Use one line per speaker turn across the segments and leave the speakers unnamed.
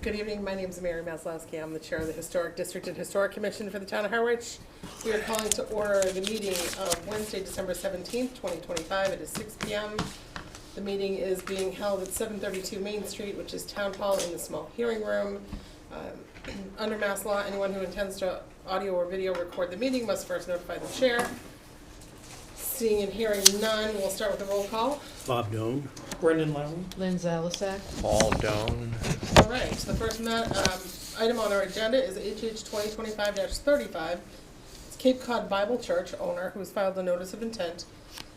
Good evening, my name is Mary Maslowski. I'm the Chair of the Historic District and Historic Commission for the Town of Harwich. We are calling to order the meeting of Wednesday, December 17th, 2025. It is 6 p.m. The meeting is being held at 732 Main Street, which is Town Hall in the small hearing room. Under Mass law, anyone who intends to audio or video record the meeting must first notify the Chair. Seeing and hearing none, we'll start with a roll call.
Bob Doan.
Brendan Lowry.
Lynn Zalisak.
Paul Doan.
All right, the first item on our agenda is HH 2025-35. It's Cape Cod Bible Church owner who has filed a notice of intent.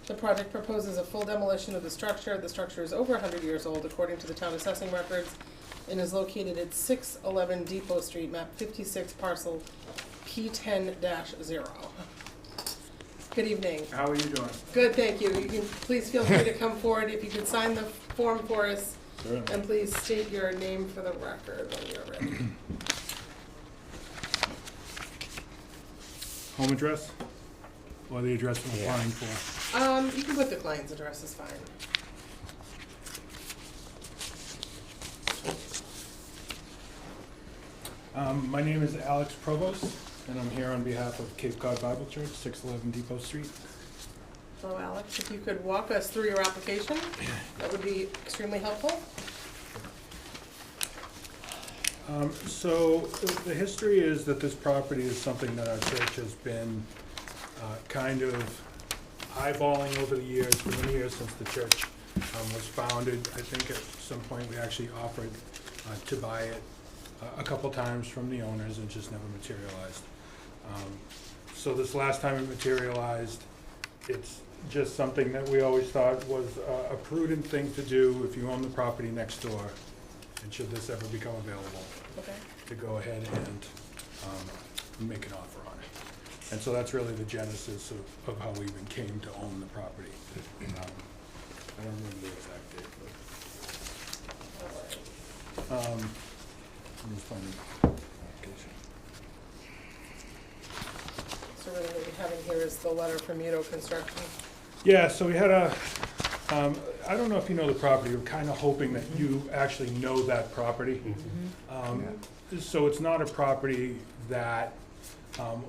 The project proposes a full demolition of the structure. The structure is over 100 years old, according to the town assessing records, and is located at 611 Depot Street, map 56, parcel P10-0. Good evening.
How are you doing?
Good, thank you. You can please feel free to come forward. If you could sign the form for us, and please state your name for the record when you're ready.
Home address? Or the address I'm applying for?
You can put the client's address, is fine.
My name is Alex Provost, and I'm here on behalf of Cape Cod Bible Church, 611 Depot Street.
So Alex, if you could walk us through your application, that would be extremely helpful.
So the history is that this property is something that our church has been kind of eyeballing over the years, for many years since the church was founded. I think at some point we actually offered to buy it a couple times from the owners and just never materialized. So this last time it materialized, it's just something that we always thought was a prudent thing to do if you own the property next door, and should this ever become available,
Okay.
to go ahead and make an offer on it. And so that's really the genesis of how we even came to own the property. I don't remember the exact date, but I'm just finding the application.
So really what we have in here is the letter from Udo Construction.
Yeah, so we had I don't know if you know the property, we're kind of hoping that you actually know that property. So it's not a property that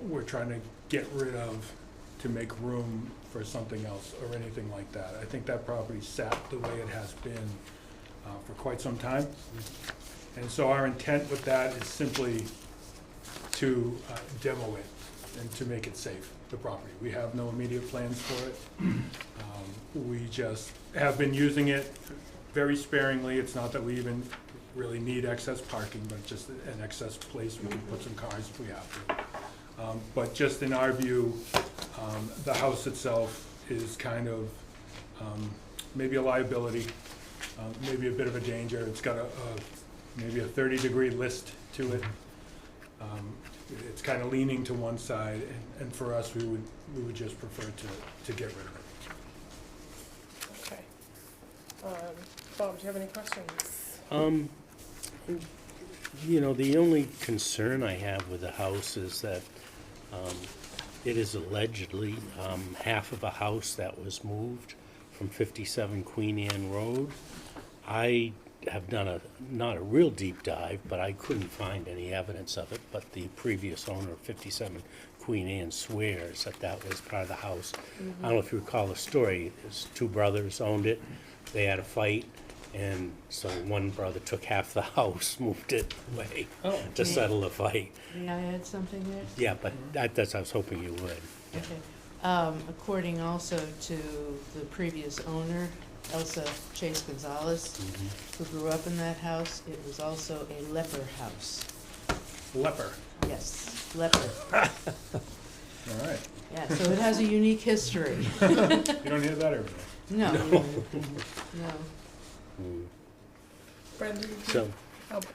we're trying to get rid of to make room for something else or anything like that. I think that property sat the way it has been for quite some time. And so our intent with that is simply to demo it and to make it safe, the property. We have no immediate plans for it. We just have been using it very sparingly. It's not that we even really need excess parking, but just an excess place we can put some cars if we have to. But just in our view, the house itself is kind of maybe a liability, maybe a bit of a danger. It's got maybe a 30-degree list to it. It's kind of leaning to one side, and for us, we would just prefer to get rid of it.
Okay. Bob, do you have any questions?
You know, the only concern I have with the house is that it is allegedly half of a house that was moved from 57 Queen Anne Road. I have done not a real deep dive, but I couldn't find any evidence of it, but the previous owner of 57 Queen Anne swears that was part of the house. I don't know if you recall the story. His two brothers owned it. They had a fight, and so one brother took half the house, moved it away to settle the fight.
May I add something there?
Yeah, but that's I was hoping you would.
Okay. According also to the previous owner, Elsa Chase Gonzalez, who grew up in that house, it was also a leper house.
Leper.
Yes, leper.
All right.
Yeah, so it has a unique history.
You don't hear that every day.
No.
Brendan?
So,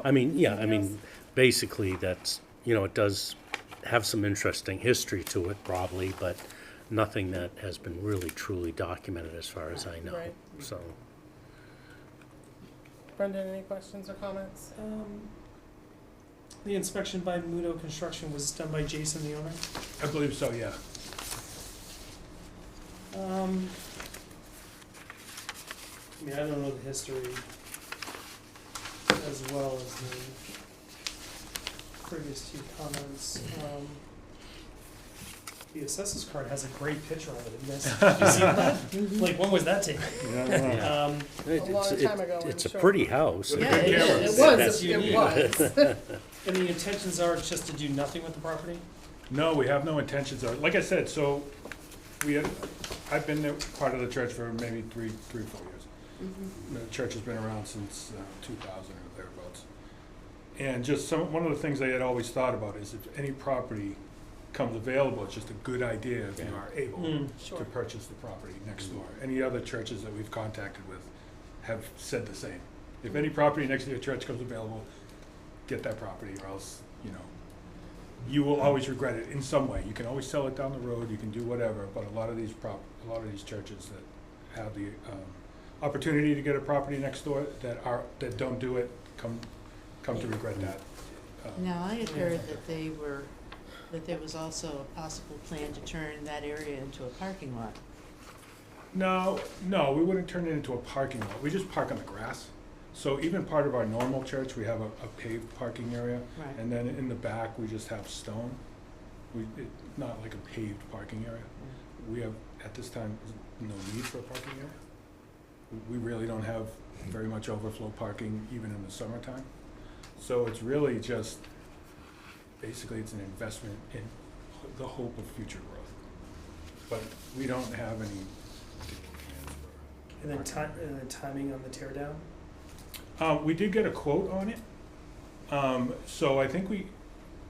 I mean, basically that's, it does have some interesting history to it probably, but nothing that has been really truly documented as far as I know.
Right.
So,
Brendan, any questions or comments?
The inspection by Mudo Construction was done by Jason, the owner.
I believe so, yeah.
I mean, I don't know the history. as well as the previous two comments. The assessors card has a great picture of it. You guys, did you see that? Like, when was that taken?
Yeah, I don't know.
Um,
A long time ago, I'm
It's a
sure.
pretty house.
With a
Yeah,
good
it
camera.
It
is.
was,
That's
it
unique.
was.
and the intentions are just to do nothing with the property?
No, we have no intentions of, like I said, so I've been part of the church for maybe three, 4 years. The church has been around since 2000 or thereabouts. And just one of the things I had always thought about is if any property comes available, it's just a good idea if you are able
Sure.
to purchase the property next door. Any other churches that we've contacted with have said the same. If any property next to your church comes available, get that property, or else, you will always regret it in some way. You can always sell it down the road, you can do whatever, but a lot of these churches that have the opportunity to get a property next door that don't do it come to regret that.
Now, I had heard that there was also a possible plan to turn that area into a parking lot.
No, we wouldn't turn it into a parking lot. We just park on the grass. So even part of our normal church, we have a paved parking area.
Right.
And then in the back, we just have stone. Not like a paved parking area. We have, at this time, no need for a parking area. We really don't have very much overflow parking even in the summertime. So it's really just, basically it's an investment in the hope of future growth. But we don't have any particular plans for
And then
parking.
and then timing on the tear down?
We did get a quote on it. So I think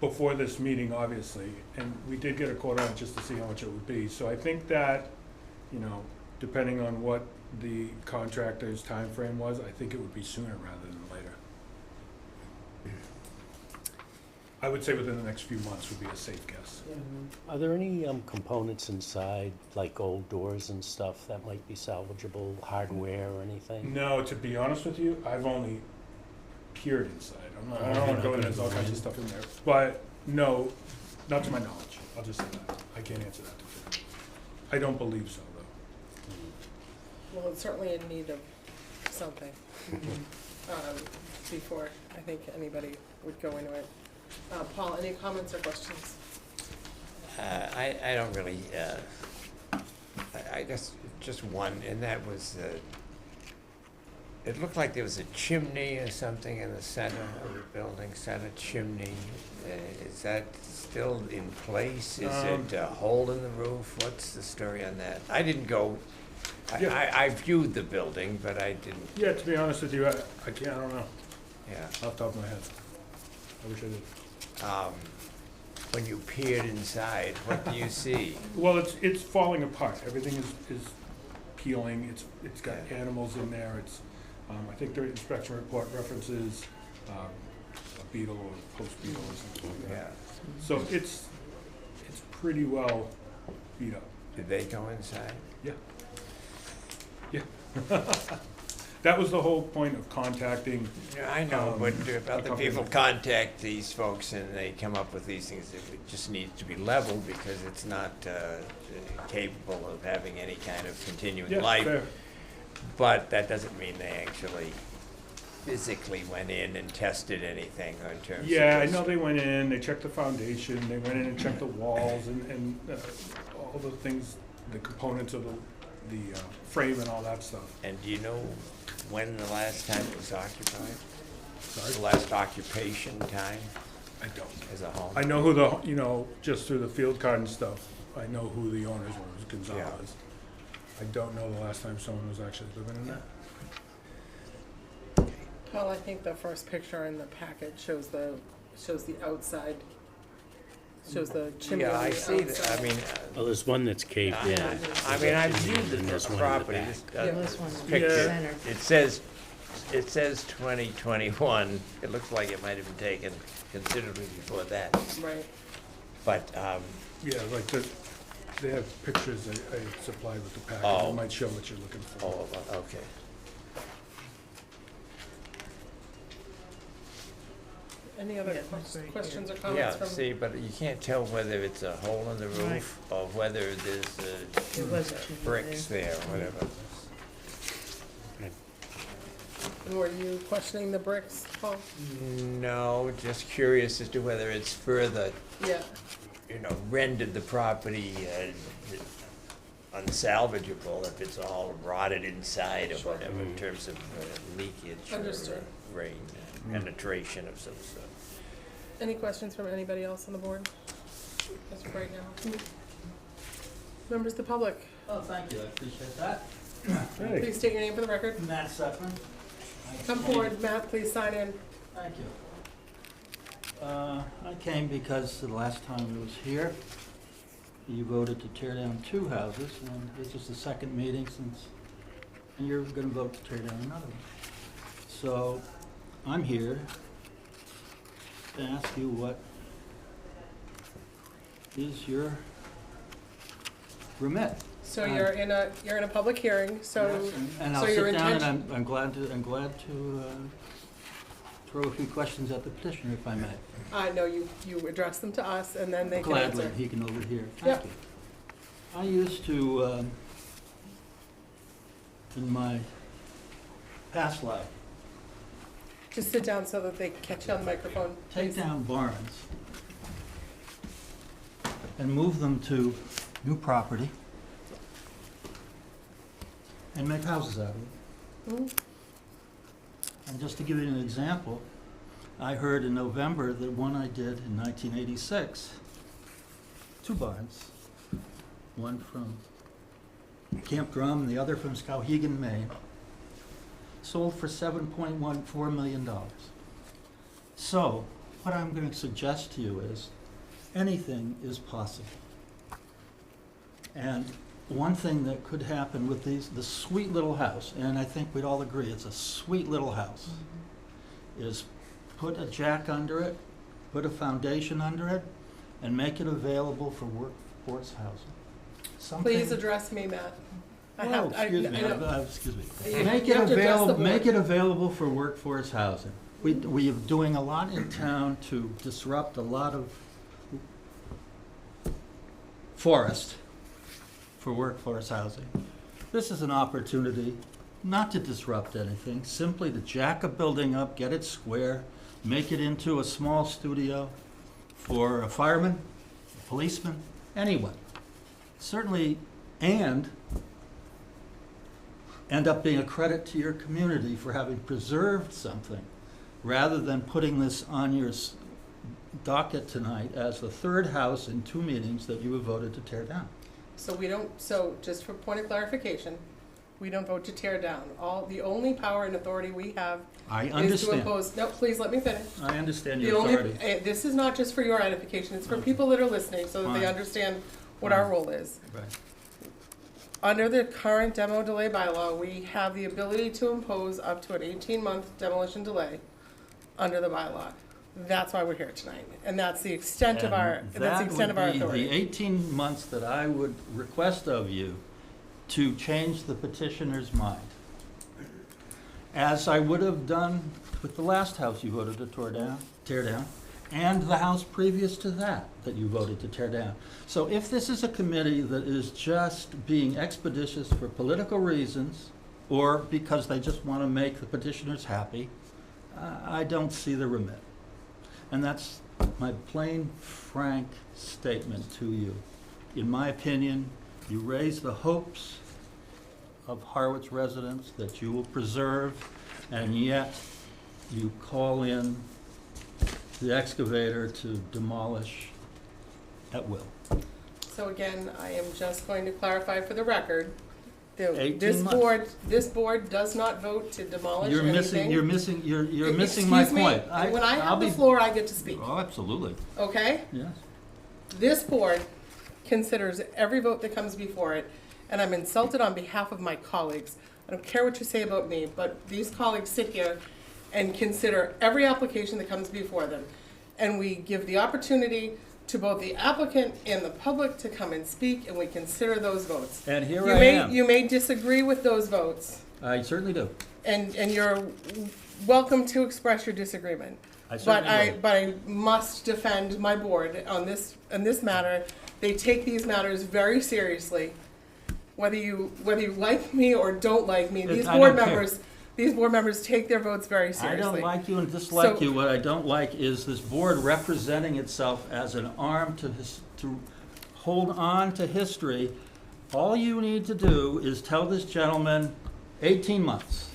before this meeting, obviously, and we did get a quote on it just to see how much it would be. So I think that, depending on what the contractor's time frame was, I think it would be sooner rather than later. I would say within the next few months would be a safe guess.
Are there any components inside, like old doors and stuff, that might be salvageable, hardware or anything?
No, to be honest with you, I've only peered inside. I don't want to go in, there's all kinds of stuff in there. But no, not to my knowledge. I'll just say that. I can't answer that definitively. I don't believe so, though.
Well, it's certainly in need of something, before I think anybody would go into it. Paul, any comments or questions?
I don't really, I guess just one, and that was, it looked like there was a chimney or something in the center of the building, center chimney. Is that still in place? Is it a hole in the roof? What's the story on that? I didn't go,
Yeah.
I viewed the building, but I didn't,
Yeah, to be honest with you, I don't know.
yeah.
Off the top of my head. I wish I did.
When you peered inside, what do you see?
Well, it's falling apart. Everything is peeling. It's got
Yeah.
animals in there. It's I think the inspection report references a beetle or post beetle or something like that.
Yeah.
So it's pretty well beat up.
Did they go inside?
Yeah. Yeah. That was the whole point of contacting.
Yeah, I know, but if
a
other
company
people
like-
contact these folks and they come up with these things, it just needs to be leveled because it's not capable of having any kind of continuing
Yeah,
life.
fair.
But that doesn't mean they actually physically went in and tested anything in terms of
Yeah, I
this.
know they went in, they checked the foundation, they went in and checked the walls and all the things, the components of the frame and all that stuff.
And do you know when the last time it was occupied?
Sorry?
The last occupation time
I don't.
as a home?
I know who just through the field card and stuff, I know who the owners were, it was Gonzalez. I don't know the last time someone was actually living in there.
Paul, I think the first picture in the packet shows the outside, shows the chimney on
Yeah,
the
I
outside.
see that, I mean,
Well, there's one that's caved in.
I mean, I viewed
And there's
the
one in the
property,
back.
this,
There was one in the
picture.
center.
It says 2021, it looks like it might have been taken considerably before that,
Right.
but,
Yeah, like they have pictures I supplied with the packet,
Oh.
that might show what you're looking for.
oh, okay.
Any other
Yeah, that's right
questions or
Yeah,
comments from?
see, but you can't tell whether it's a hole in the
Right.
roof or whether there's
There was a chimney
bricks there or whatever.
And were you questioning the bricks, Paul?
No, just curious as to whether it's further,
Yeah.
rendered the property unsalvageable if it's all rotted inside or
Sure.
whatever in terms of leakage or
Understood.
rain penetration of some sort.
Any questions from anybody else on the board? As of right now. Members of the public,
Oh, thank you, I appreciate that.
Hey.
please state your name for the record.
Matt Sefran.
Come forward, Matt, please sign in.
Thank you. I came because the last time I was here, you voted to tear down 2 houses, and this is the second meeting since, and you're gonna vote to tear down another one. So, I'm here to ask you what is your remit?
So you're in a public hearing, so,
Yes, and I'll
so your
sit down and
intention,
I'm glad to throw a few questions at the petitioner if I may.
I know you address them to us and then they can
Gladly,
answer.
he can overhear.
Yep.
Thank you. I used to, in my past life,
Just sit down so that they catch you on the microphone.
take
please.
down barns and move them to new property and make houses out of them.
Mhm.
And just to give you an example, I heard in November that one I did in 1986, 2 barns, one from Camp Drum and the other from Skowhegan, Maine, sold for $7.14 million. So, what I'm going to suggest to you is, anything is possible. And one thing that could happen with the sweet little house, and I think we'd all agree it's a sweet little house, is put a jack under it, put a foundation under it, and make it available for workforce housing. Something-
Please address me, Matt. I
Oh,
have,
excuse me,
know.
excuse me.
You-
Make
you
it
have to address the
available,
board.
make it available for workforce housing. We are doing a lot in town to disrupt a lot of forest for workforce housing. This is an opportunity not to disrupt anything, simply to jack a building up, get it square, make it into a small studio for a fireman, a policeman, anyone. Certainly, and end up being a credit to your community for having preserved something, rather than putting this on your docket tonight as the 3rd house in 2 meetings that you have voted to tear down.
So we don't, so just for point of clarification, we don't vote to tear down. The only power and authority we have
I
is to
understand.
impose, no, please let me finish.
I understand
The
your
only,
authority.
this is not just for your edification, it's for people that are listening so that they
Fine.
understand what our role is.
Right.
Under the current demo delay bylaw, we have the ability to impose up to an 18-month demolition delay under the bylaw. That's why we're here tonight, and that's the extent of our,
And
that's the extent of our
that would
authority.
be the 18 months that I would request of you to change the petitioner's mind. As I would have done with the last house you voted to tear down, and the house previous to that you voted to tear down. So if this is a committee that is just being expeditious for political reasons, or because they just want to make the petitioners happy, I don't see the remit. And that's my plain, frank statement to you. In my opinion, you raise the hopes of Harwich residents that you will preserve, and yet you call in the excavator to demolish at will.
So again, I am just going to clarify for the record,
18
this
months.
board does not vote to demolish
You're
anything.
missing my
Excuse me,
point.
when I
I'll
have the
be-
floor, I get to speak,
Oh, absolutely,
okay?
yes.
This board considers every vote that comes before it, and I'm insulted on behalf of my colleagues. I don't care what you say about me, but these colleagues sit here and consider every application that comes before them. And we give the opportunity to both the applicant and the public to come and speak, and we consider those votes.
And here
You
I
may,
am.
you may disagree with those votes,
I certainly do.
and you're welcome to express your disagreement.
I
But
certainly do.
but I must defend my board on this matter. They take these matters very seriously. Whether you like me or don't like me, these
I
board
don't care.
members, these board members take their votes very
I
seriously.
don't like you and dislike
So-
you. What I don't like is this board representing itself as an arm to hold on to history. All you need to do is tell this gentleman 18 months.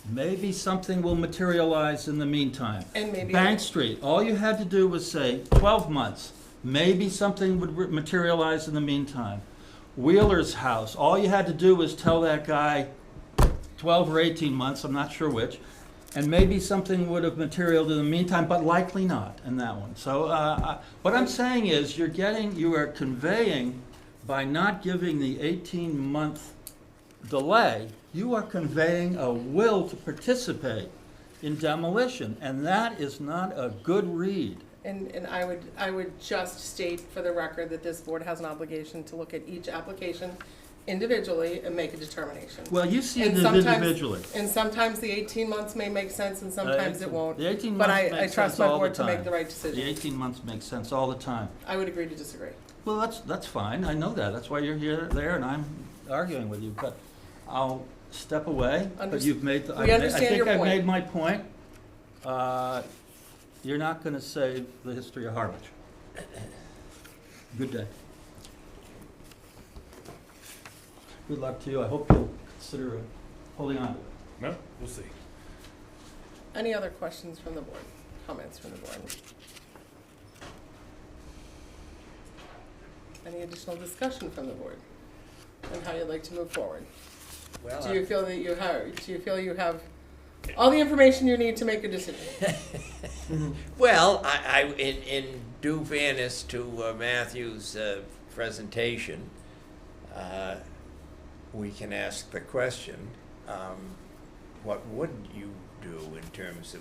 Maybe something will materialize in the meantime.
And maybe.
Bank Street, all you had to do was say 12 months. Maybe something would materialize in the meantime. Wheeler's house, all you had to do was tell that guy 12 or 18 months, I'm not sure which, and maybe something would have materialized in the meantime, but likely not in that one. So what I'm saying is you are conveying, by not giving the 18-month delay, you are conveying a will to participate in demolition, and that is not a good read.
And I would just state for the record that this board has an obligation to look at each application individually and make a determination.
Well, you see it
And sometimes-
individually.
And sometimes the 18 months may make sense and sometimes it won't.
The 18
But
months
I
makes
trust
sense
my
all the
board to make
time.
the right
The
decision.
18 months makes sense all the time.
I would agree to disagree.
Well, that's fine, I know that, that's why you're here, there, and I'm arguing with you, but I'll step away, but you've made,
We understand your
I think I've
point.
made my point. You're not gonna save the history of Harwich. Good day. Good luck to you, I hope you'll consider holding on to it.
No, we'll see.
Any other questions from the board? Comments from the board? Any additional discussion from the board on how you'd like to move forward?
Well,
Do you feel that you have all the information you need to make a decision?
well, in due fairness to Matthew's presentation, we can ask the question, what would you do in terms of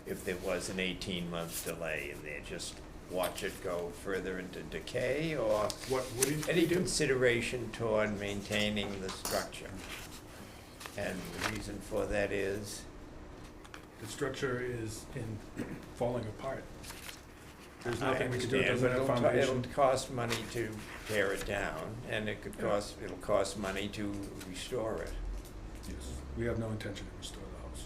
if there was an 18-month delay and they just watch it go further into decay, or
What did
any
you do?
consideration toward maintaining the structure? And the reason for that is,
The structure is falling apart. There's
I
nothing we can do, it
understand,
doesn't
but
have
it'll
foundation.
cost money to tear it down, and it'll cost money to restore it.
Yes, we have no intention to restore the house.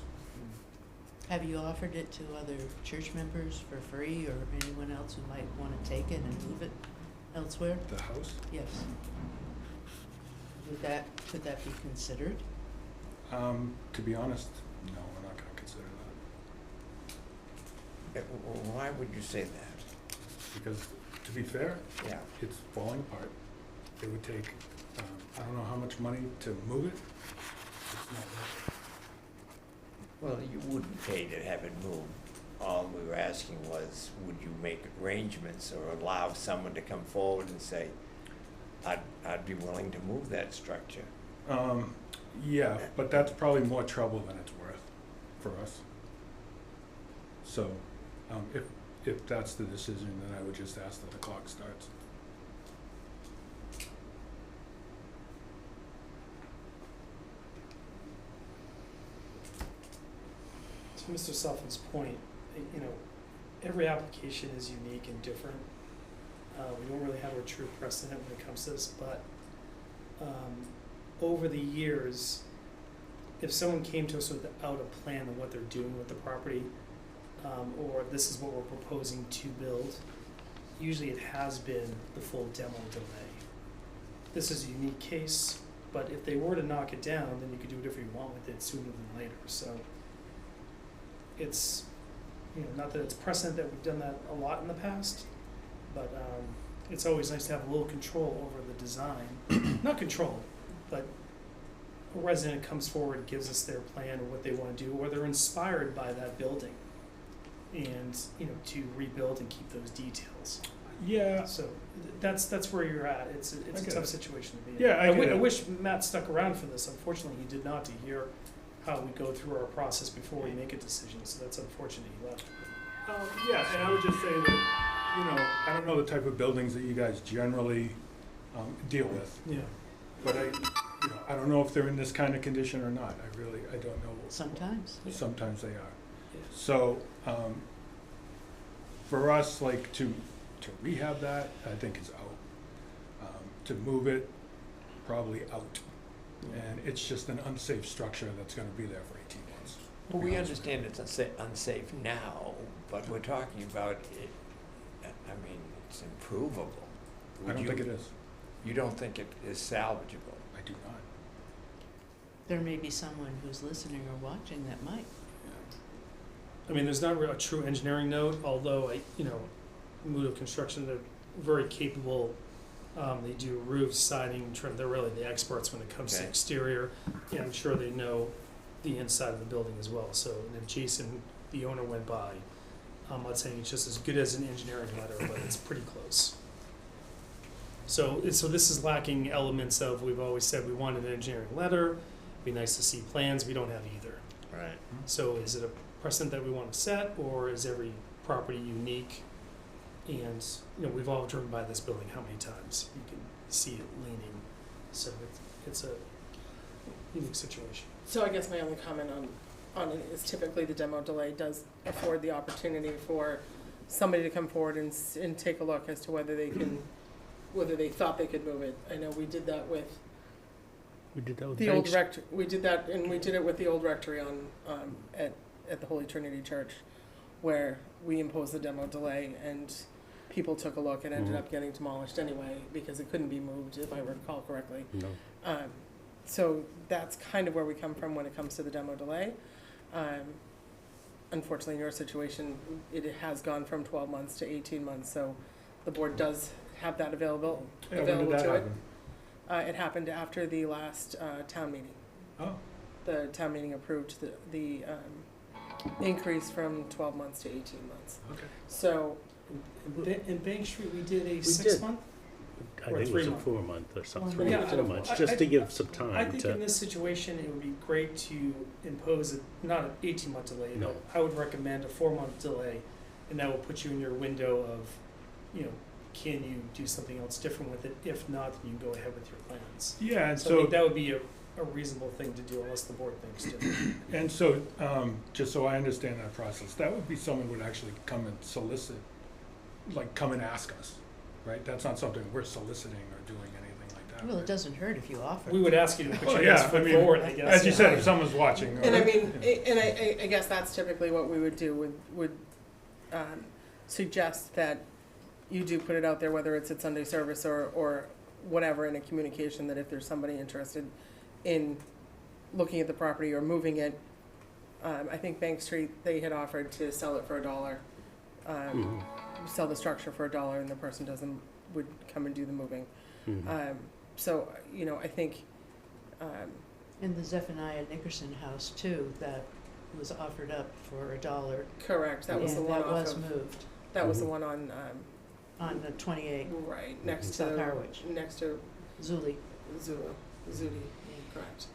Have you offered it to other church members for free or anyone else who might want to take it and move it elsewhere?
The house?
Yes. Could that be considered?
To be honest, no, we're not gonna consider that.
Why would you say that?
Because, to be fair,
Yeah.
it's falling apart. It would take, I don't know how much money to move it. It's not worth it.
Well, you wouldn't pay to have it moved. All we were asking was, would you make arrangements or allow someone to come forward and say, I'd be willing to move that structure?
Yeah, but that's probably more trouble than it's worth for us. So, if that's the decision, then I would just ask that the clock starts.
To Mr. Suffolk's point, every application is unique and different. We don't really have a true precedent when it comes to this, but over the years, if someone came to us without a plan of what they're doing with the property, or this is what we're proposing to build, usually it has been the full demo delay. This is a unique case, but if they were to knock it down, then you could do whatever you want with it sooner than later. So it's, not that it's precedent that we've done that a lot in the past, but it's always nice to have a little control over the design. Not control, but a resident comes forward, gives us their plan of what they want to do, or they're inspired by that building, and to rebuild and keep those details.
Yeah,
So that's where you're at. It's
I
a
get
tough
it.
situation to be in.
Yeah, I get
I
it.
wish Matt stuck around for this. Unfortunately, he did not, to hear how we go through our process before we make a decision. So that's unfortunate he left.
yeah, and I would just say that, I don't know the type of buildings that you guys generally deal with,
Yeah.
but I don't know if they're in this kind of condition or not. I don't know.
Sometimes.
Sometimes they are.
Yeah.
So, for us, like, to rehab that, I think is out. To move it, probably out. And it's just an unsafe structure that's gonna be there for 18 months.
Well, we understand it's unsafe now, but we're talking about it, I mean, it's improvable.
I
Would
don't
you-
think it is.
You don't think it is salvageable?
I do not.
There may be someone who's listening or watching that might.
I mean, there's not a true engineering note, although Mudo Construction, they're very capable. They do roofs, siding, trim. They're really the experts when it comes to
Okay.
exterior. And I'm sure they know the inside of the building as well. So, and if Jason, the owner, went by, I'm not saying it's just as good as an engineering letter, but it's pretty close. So this is lacking elements of, we've always said we want an engineering letter. Be nice to see plans. We don't have either.
Right.
So is it a precedent that we want to set, or is every property unique? And, we've all driven by this building how many times? You can see it leaning. So it's a unique situation.
So I guess my only comment on it is typically the demo delay does afford the opportunity for somebody to come forward and take a look as to whether they thought they could move it. I know we did that with
We did that with
the old
Banks.
rectory. We did that, and we did it with the old rectory at the Holy Trinity Church, where we imposed the demo delay, and people took a look and ended up getting demolished anyway because it couldn't be moved, if I recall correctly.
No.
So that's kind of where we come from when it comes to the demo delay. Unfortunately, in your situation, it has gone from 12 months to 18 months, so the board does have that available
Yeah, when did that
to it.
happen?
It happened after the last town meeting.
Oh,
The town meeting approved the increase from 12 months to 18 months.
okay.
So,
In Bank Street, we did a
did.
6-month?
I
Or
think it
2
was a
month.
4-month or something,
One
3
month.
months,
Yeah,
just to give some
I
time
think
to.
in this situation, it would be great to impose not an 18-month delay,
No.
but I would recommend a 4-month delay, and that will put you in your window of, can you do something else different with it? If not, then you can go ahead with your plans.
Yeah, and
So I think
so,
that would be a reasonable thing to do unless the board thinks different.
and so, just so I understand that process, that would be someone would actually come and solicit, like come and ask us, right? That's not something we're soliciting or doing anything like that.
Well, it
right?
doesn't hurt if you offer.
We would ask you to put
Well,
your best
yeah, I
foot
mean,
forward, I guess.
As you said, if someone's watching.
and I
or-
mean,
yeah.
and I guess that's typically what we would do, would suggest that you do put it out there, whether it's at Sunday service or whatever, in a communication, that if there's somebody interested in looking at the property or moving it, I think Bank Street, they had offered to sell it for $1,
Mhm.
sell the structure for $1, and the person would come and do the moving.
Mhm.
So, I think,
And the Zephaniah Nickerson house too, that was offered up for $1.
correct, that was the
and
one
that
off
was
of,
moved
that was the
Mhm.
one on,
on the 28
right, next
South
to,
Harwich,
next to
Zuli.
Zudi, correct.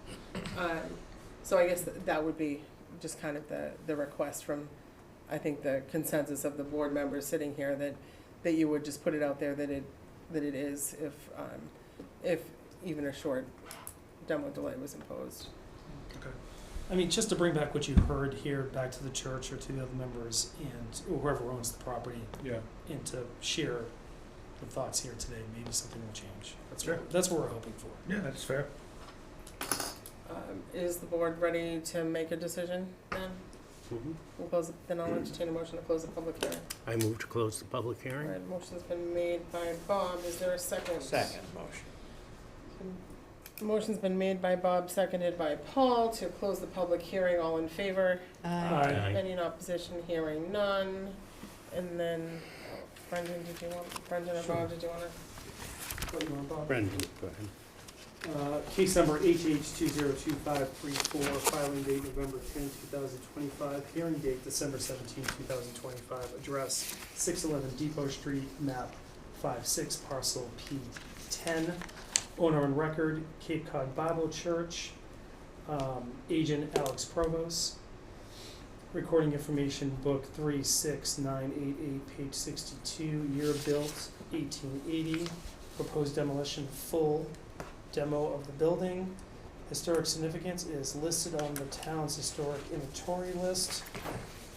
So I guess that would be just kind of the request from, I think, the consensus of the board members sitting here, that you would just put it out there that it is, if even a short demo delay was imposed.
I mean, just to bring back what you heard here back to the church or to the other members and whoever owns the property,
Yeah,
and to share the thoughts here today, maybe something will change.
Sure.
That's what we're hoping for.
yeah, that's fair.
Is the board ready to make a decision then?
Mhm.
Then I'll entertain a motion to close the public hearing.
I move to close the public
All
hearing.
right, motion's been made by Bob, is there a second?
Second motion.
Motion's been made by Bob, seconded by Paul, to close the public hearing. All in favor?
Aye.
Any in opposition? Hearing none. And then, Brendan, or
Sure.
Bob, did you wanna?
What do you want, Bob?
Brendan, go ahead.
Case number HH202534, filing date November 10, 2025, hearing date December 17, 2025, address 611 Depot Street, map 56, parcel P10. Owner on record, Cape Cod Bible Church, agent Alex Provost. Recording information, book 36988, page 62, year built 1880, proposed demolition, full demo of the building. Historic significance is listed on the town's historic inventory list.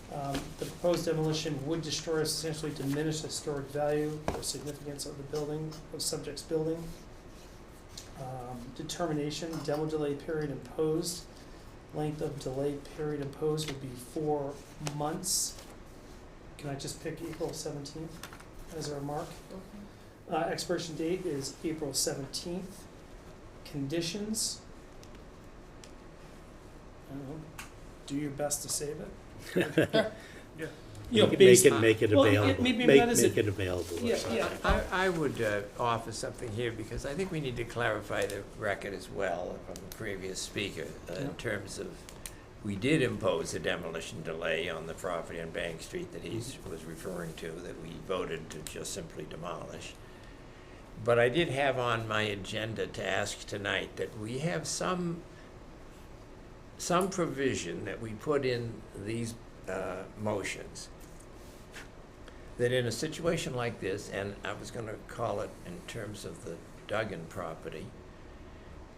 The proposed demolition would destroy or substantially diminish the historic value or significance of the building, of subject's building. Determination, demo delay period imposed length of delay period imposed would be 4 months. Can I just pick April 17th as a remark? Expiration date is April 17th. Conditions, I don't know, do your best to save it. You know, based
Make it
well,
available.
maybe
Make
that is
make
it.
it available or
Yeah,
something.
yeah.
I would offer something here, because I think we need to clarify the record as well from the previous speaker, in terms of, we did impose a demolition delay on the property on Bank Street that he was referring to, that we voted to just simply demolish. But I did have on my agenda to ask tonight that we have some provision that we put in these motions, that in a situation like this, and I was gonna call it in terms of the Duggan property,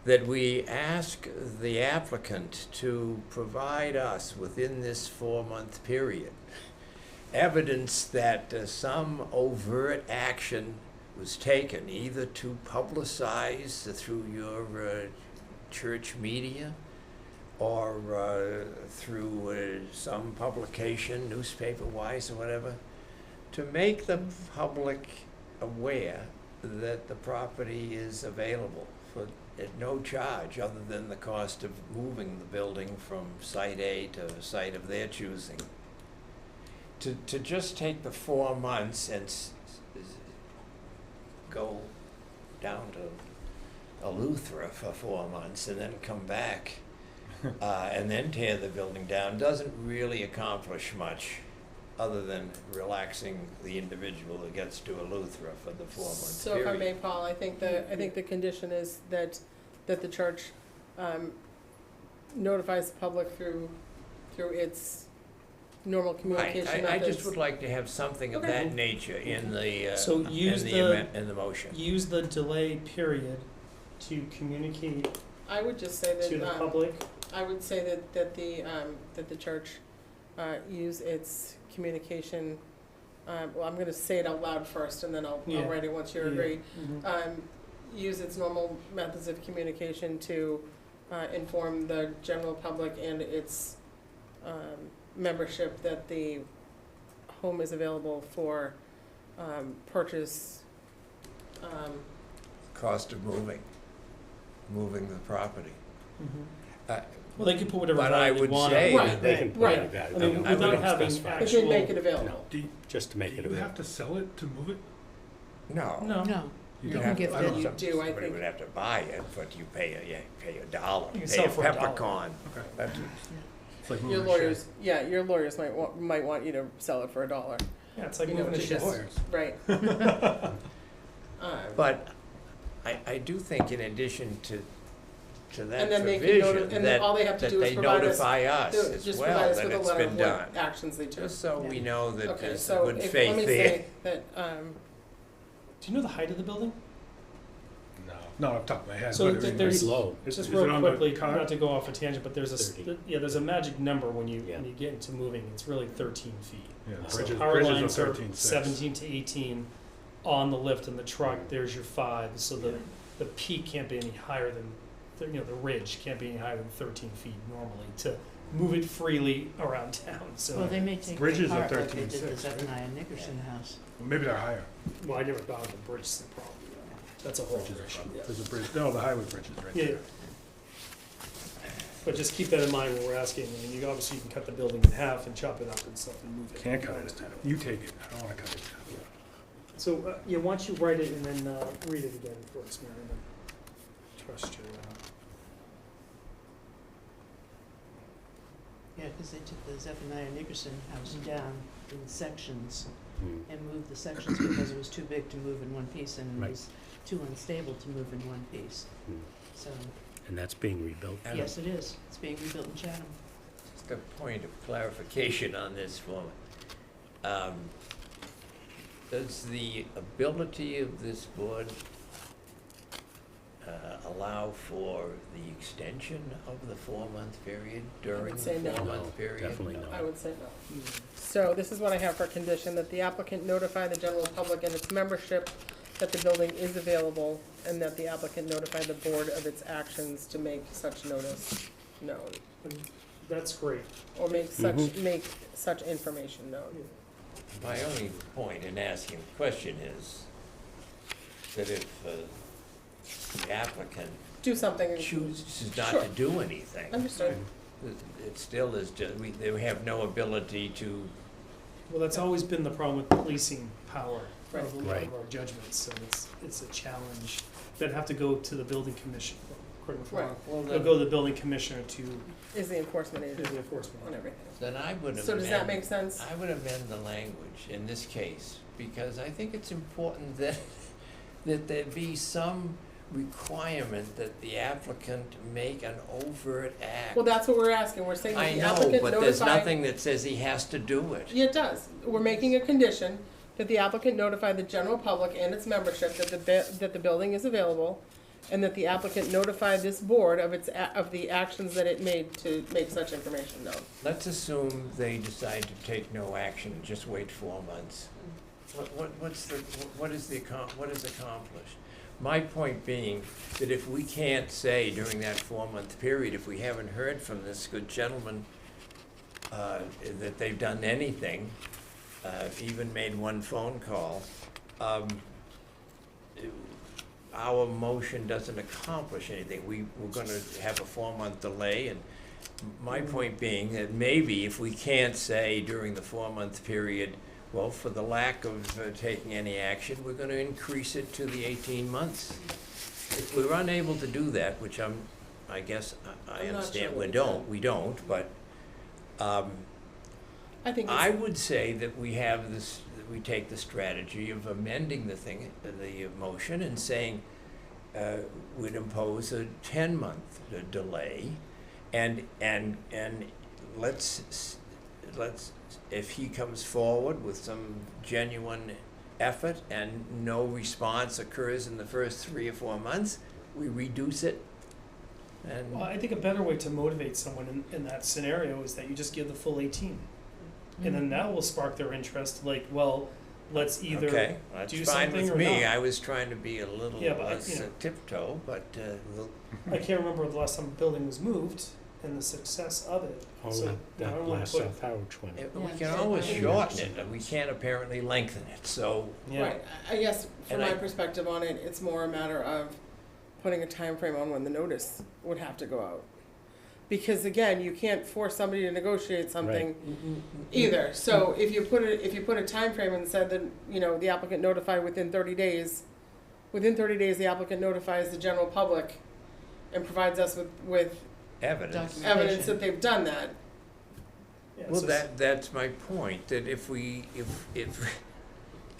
that we ask the applicant to provide us within this 4-month period evidence that some overt action was taken, either to publicize through your church media or through some publication, newspaper-wise or whatever, to make the public aware that the property is available for at no charge other than the cost of moving the building from site A to a site of their choosing. To just take the 4 months and go down to Eleuthera for 4 months and then come back and then tear the building down doesn't really accomplish much, other than relaxing the individual that gets to Eleuthera for the 4 month
So
period.
if I may, Paul, I think the condition is that the church notifies the public through its normal communication
Right,
methods.
I just would like to have something of
Okay.
that nature in the,
So use the-
in the motion.
Use the delay period to communicate
I would just say
to the
that,
public.
I would say that the church use its communication, well, I'm gonna say it out loud first and then I'll
Yeah.
write it once you
Yeah.
agree.
Mhm.
Use its normal methods of communication to inform the general public and its membership that the home is available for purchase.
Cost of moving the property.
Mhm. Well, they can put whatever
But I
value they
would
want.
say
on it.
Right,
They can put
right.
it back.
I mean,
I
without
wouldn't
having
specify.
It
actual.
can make it
No,
available.
just to make it
Do you
available.
have to sell it to move it?
No.
No.
No,
You
you
don't
can
have
give
to-
I don't
it,
You do, I
Somebody
think.
would have to buy it, but you pay a dollar,
You can
pay
sell
a
for $1.
peppercorn.
Okay.
That's-
It's like
Your
moving a shed.
lawyers, yeah, your lawyers might want you to sell it for $1,
Yeah, it's like
You know,
moving a
to
shed.
just- right.
But I do think in addition to that
And then they can
provision,
and then all they have to
that
do is
they
provide us,
notify us
they'll
as
just
well
provide us
that
with a
it's
letter
been
of
done.
what actions they took.
Just so we know that
Okay,
there's
so
good
if,
faith
let me
there.
say that,
Do you know the height of the building?
No, not off the top of my head.
So
but I
th-
mean,
there's-
It's low.
Just
is it
real
on the
quickly,
card?
not to go off a tangent, but there's
30.
there's a magic number when you
Yeah.
get into moving. It's really 13 feet.
Yeah,
So
bridges-
power
bridges
lines are
13.6.
17 to 18 on the lift and the truck. There's your 5. So the peak can't be any higher than the ridge can't be any higher than 13 feet normally to move it freely around town. So
well, they may take it
Bridges are
apart like they did
13.6,
the
right?
Zephaniah Nickerson house.
Maybe they're higher.
well, I never thought of the bridge as the problem. That's a whole
Bridges
other
are
issue.
probably- There's a bridge, no, the highway bridge is right
Yeah.
there.
But just keep that in mind when we're asking. I mean, you can cut the building in half and chop it up and stuff and move it.
Can't cut it in half. You take it, I don't wanna cut it in half.
So, why don't you write it and then read it again for us, Mary, and then trust you.
Yeah, because they took the Zephaniah Nickerson house down in sections
Hmm.
and moved the sections because it was too big to move in one piece and it
Right.
was too unstable to move in one piece.
Hmm.
So,
And that's being rebuilt.
And
yes, it is. It's being rebuilt in Chatham.
Just a point of clarification on this one. Does the ability of this board allow for the extension of the 4-month period during the
say no.
4-month
No,
period?
definitely
I
not.
would say no. So this is what I have for condition, that the applicant notify the general public and its membership that the building is available, and that the applicant notify the board of its actions to make such notice. known,
That's great.
or make such information known.
My only point in asking the question is that if the applicant
Do something.
chooses not
Sure.
to do anything,
Understood.
it still is just, they have no ability to,
Well, that's always been the problem with policing power of a lot
Right.
of our judgments, so it's a challenge. That have to go to the building commission, according to law.
Right.
well,
They'll go to the building commissioner to do
Is the enforcement
the
agent
enforcement.
on everything.
then I would amend.
So does that make sense?
I would amend the language in this case, because I think it's important that, that there be some requirement that the applicant make an overt act.
Well, that's what we're asking. We're saying that
I
the
know,
applicant
but there's
notify.
nothing that says he has to do it.
Yeah, it does. We're making a condition that the applicant notify the general public and its membership that that the building is available, and that the applicant notify this board of of the actions that it made to make such information known.
Let's assume they decide to take no action, and just wait 4 months. What is accomplished? My point being that if we can't say during that 4-month period, if we haven't heard from this good gentleman, that they've done anything, even made one phone call, our motion doesn't accomplish anything. We're gonna have a 4-month delay, and my point being that maybe if we can't say during the 4-month period, well, for the lack of taking any action, we're gonna increase it to the 18 months. If we're unable to do that, which I guess I
I'm not
understand
sure
we don't, but,
I think
I
it's,
would say that we have this, that we take the strategy of amending the thing, the motion, and saying, we'd impose a 10-month delay, and let's, if he comes forward with some genuine effort and no response occurs in the first 3 or 4 months, we reduce it, and.
Well, I think a better way to motivate someone in that scenario is that you just give the full 18. And then that will spark their interest, like, well, let's either
Okay, that's
do
fine
something
with
or
me.
not.
I was trying to be a little
Yeah, but,
less
you know.
tiptoe, but
I can't remember the last time a building was moved and the success of it.
Oh,
So,
that
I don't wanna
last
put-
South Harwich one.
we
Yeah,
can
so
always
I-
shorten it, but we can't apparently lengthen it, so.
Yeah.
right, I guess from
And
my
I-
perspective on it, it's more a matter of putting a time frame on when the notice would have to go out. Because again, you can't force somebody to negotiate something either. So if you put a time frame and said that, you know, the applicant notified within 30 days, the applicant notifies the general public and provides us with
Evidence.
Document.
evidence that they've done that.
Yeah,
Well,
so
that's my point, that if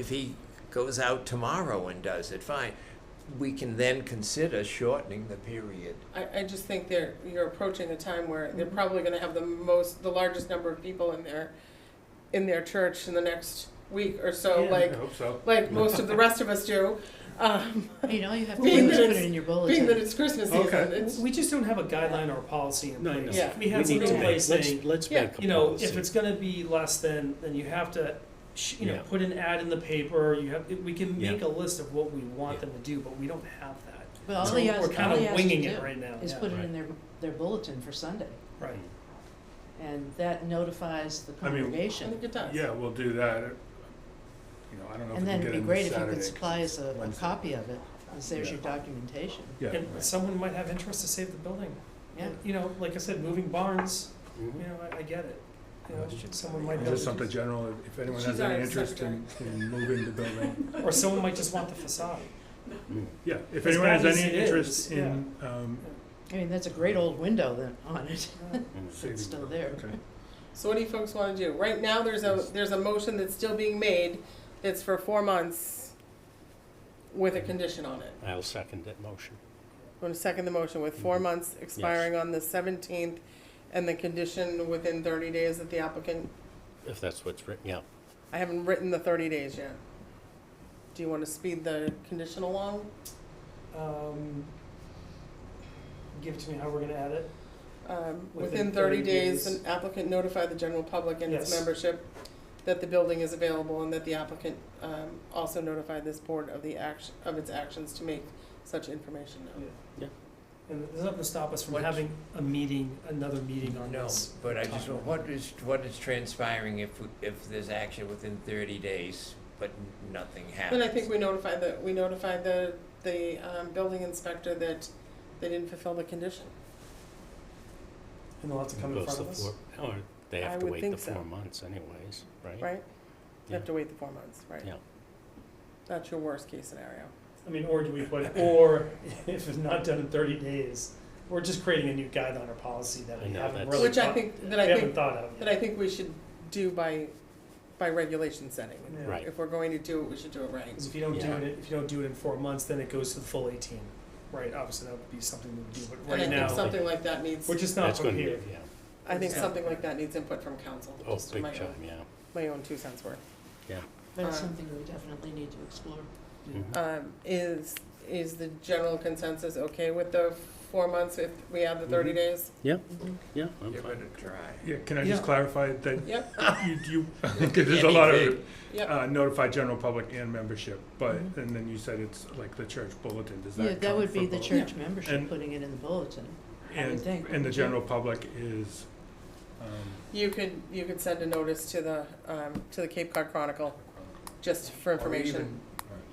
he goes out tomorrow and does it, fine. We can then consider shortening the period.
I just think you're approaching a time where they're probably gonna have the largest number of people in their church in the next week or so,
Yeah.
I
like
hope so.
most of the rest of us do.
You know, you have to
Being
do is
that
put it
it's-
in your
Being that
bulletin.
it's Christmas season,
Okay.
it's,
we just don't have a guideline or a policy in
No,
place.
no.
Yeah.
If we had
We need
something
to
in
make,
place saying,
let's
Yeah.
make a
you know,
policy.
if it's gonna be less than, then you have to,
Yeah.
put an ad in the paper, we can
Yeah.
make a list of what we want
Yeah.
them to do, but we don't have that.
Well,
So
all he has,
we're kind
all he
of
has to
winging
do
it right now,
is
yeah.
put it
Right.
in their bulletin for Sunday.
Right.
And that notifies the
I mean,
I
congregation.
think it does.
Yeah, we'll do that. You know, I don't know if
And
we
then
can
it'd
get
be
in
great
this
if you could
Saturday.
supply us a
Wednesday.
copy of it, and there's
Yeah.
your documentation.
Yeah,
And
right.
someone might have interest to save the building.
Yeah.
You know, like I said, moving barns,
Mhm.
I get it. You know,
Question.
someone might
Is
have,
this something general, if anyone
She's
has any
our
interest in moving the building?
or someone might just want the facade.
Yeah, if
As
anyone has
bad as
any
it
interest
is,
in,
I mean, that's a great old window then on it.
saving
It's still
the-
there.
okay.
So what do you folks wanna do? Right now, there's a motion that's still being made, that's for 4 months with a condition on it.
I'll second that motion.
I'm gonna second the motion with 4
Mhm.
months expiring on the 17th, and the condition within 30 days that the applicant,
If that's what's written, yeah.
I haven't written the 30 days yet. Do you wanna speed the condition along?
Give it to me how we're gonna add it.
Within 30 days, an applicant notify the general public and its
Yes.
membership that the building is available, and that the applicant also notify this board of its actions to make such information known.
And there's nothing to stop us from
What-
having another meeting on
No,
this.
but I just, what is transpiring if there's action within 30 days, but nothing happens?
And I think we notified the building inspector that they didn't fulfill the condition.
And they'll have to come in
Goes
front
the
of us.
four- Or they
I
have to
would
wait
think
the
so.
4 months anyways, right?
Right? You have
Yeah.
to wait the 4 months, right?
Yeah.
That's your worst case scenario.
I mean, or do we put, or if it's not done in 30 days, we're just creating a new guideline or policy that
I
we
know,
haven't
that's-
really
Which I
thought-
think,
we haven't thought of.
that I think we should do by regulation setting.
Yeah.
Right.
If we're going to do it, we should do it right.
Because if you don't
Yeah.
do it in 4 months, then it goes to the full 18, right? Obviously, that would be something we would do, but
And I
right
think
now,
something like that needs,
we're just not
That's gonna be,
prepared.
yeah.
I think
Yeah.
something like that needs input from council.
Oh,
Just
big
my
time,
own-
yeah.
My own 2 cents worth.
That's
Uh,
something we definitely need to explore.
Mhm.
Is the general consensus okay with the 4 months if we add the 30 days?
Yeah, I'm
Give
fine.
it a try.
Yeah, can I just
Yeah.
clarify that
Yep,
you, because there's a lot of,
Anything.
yep.
notify general public and membership, but,
Mhm.
and then you said it's like the church bulletin, does that
Yeah,
count
that would
for
be the
both?
church membership
And-
putting it in the bulletin. I would
And,
think,
and the
wouldn't you?
general public is,
You could send a notice to the Cape Cod Chronicle, just for
Or
information.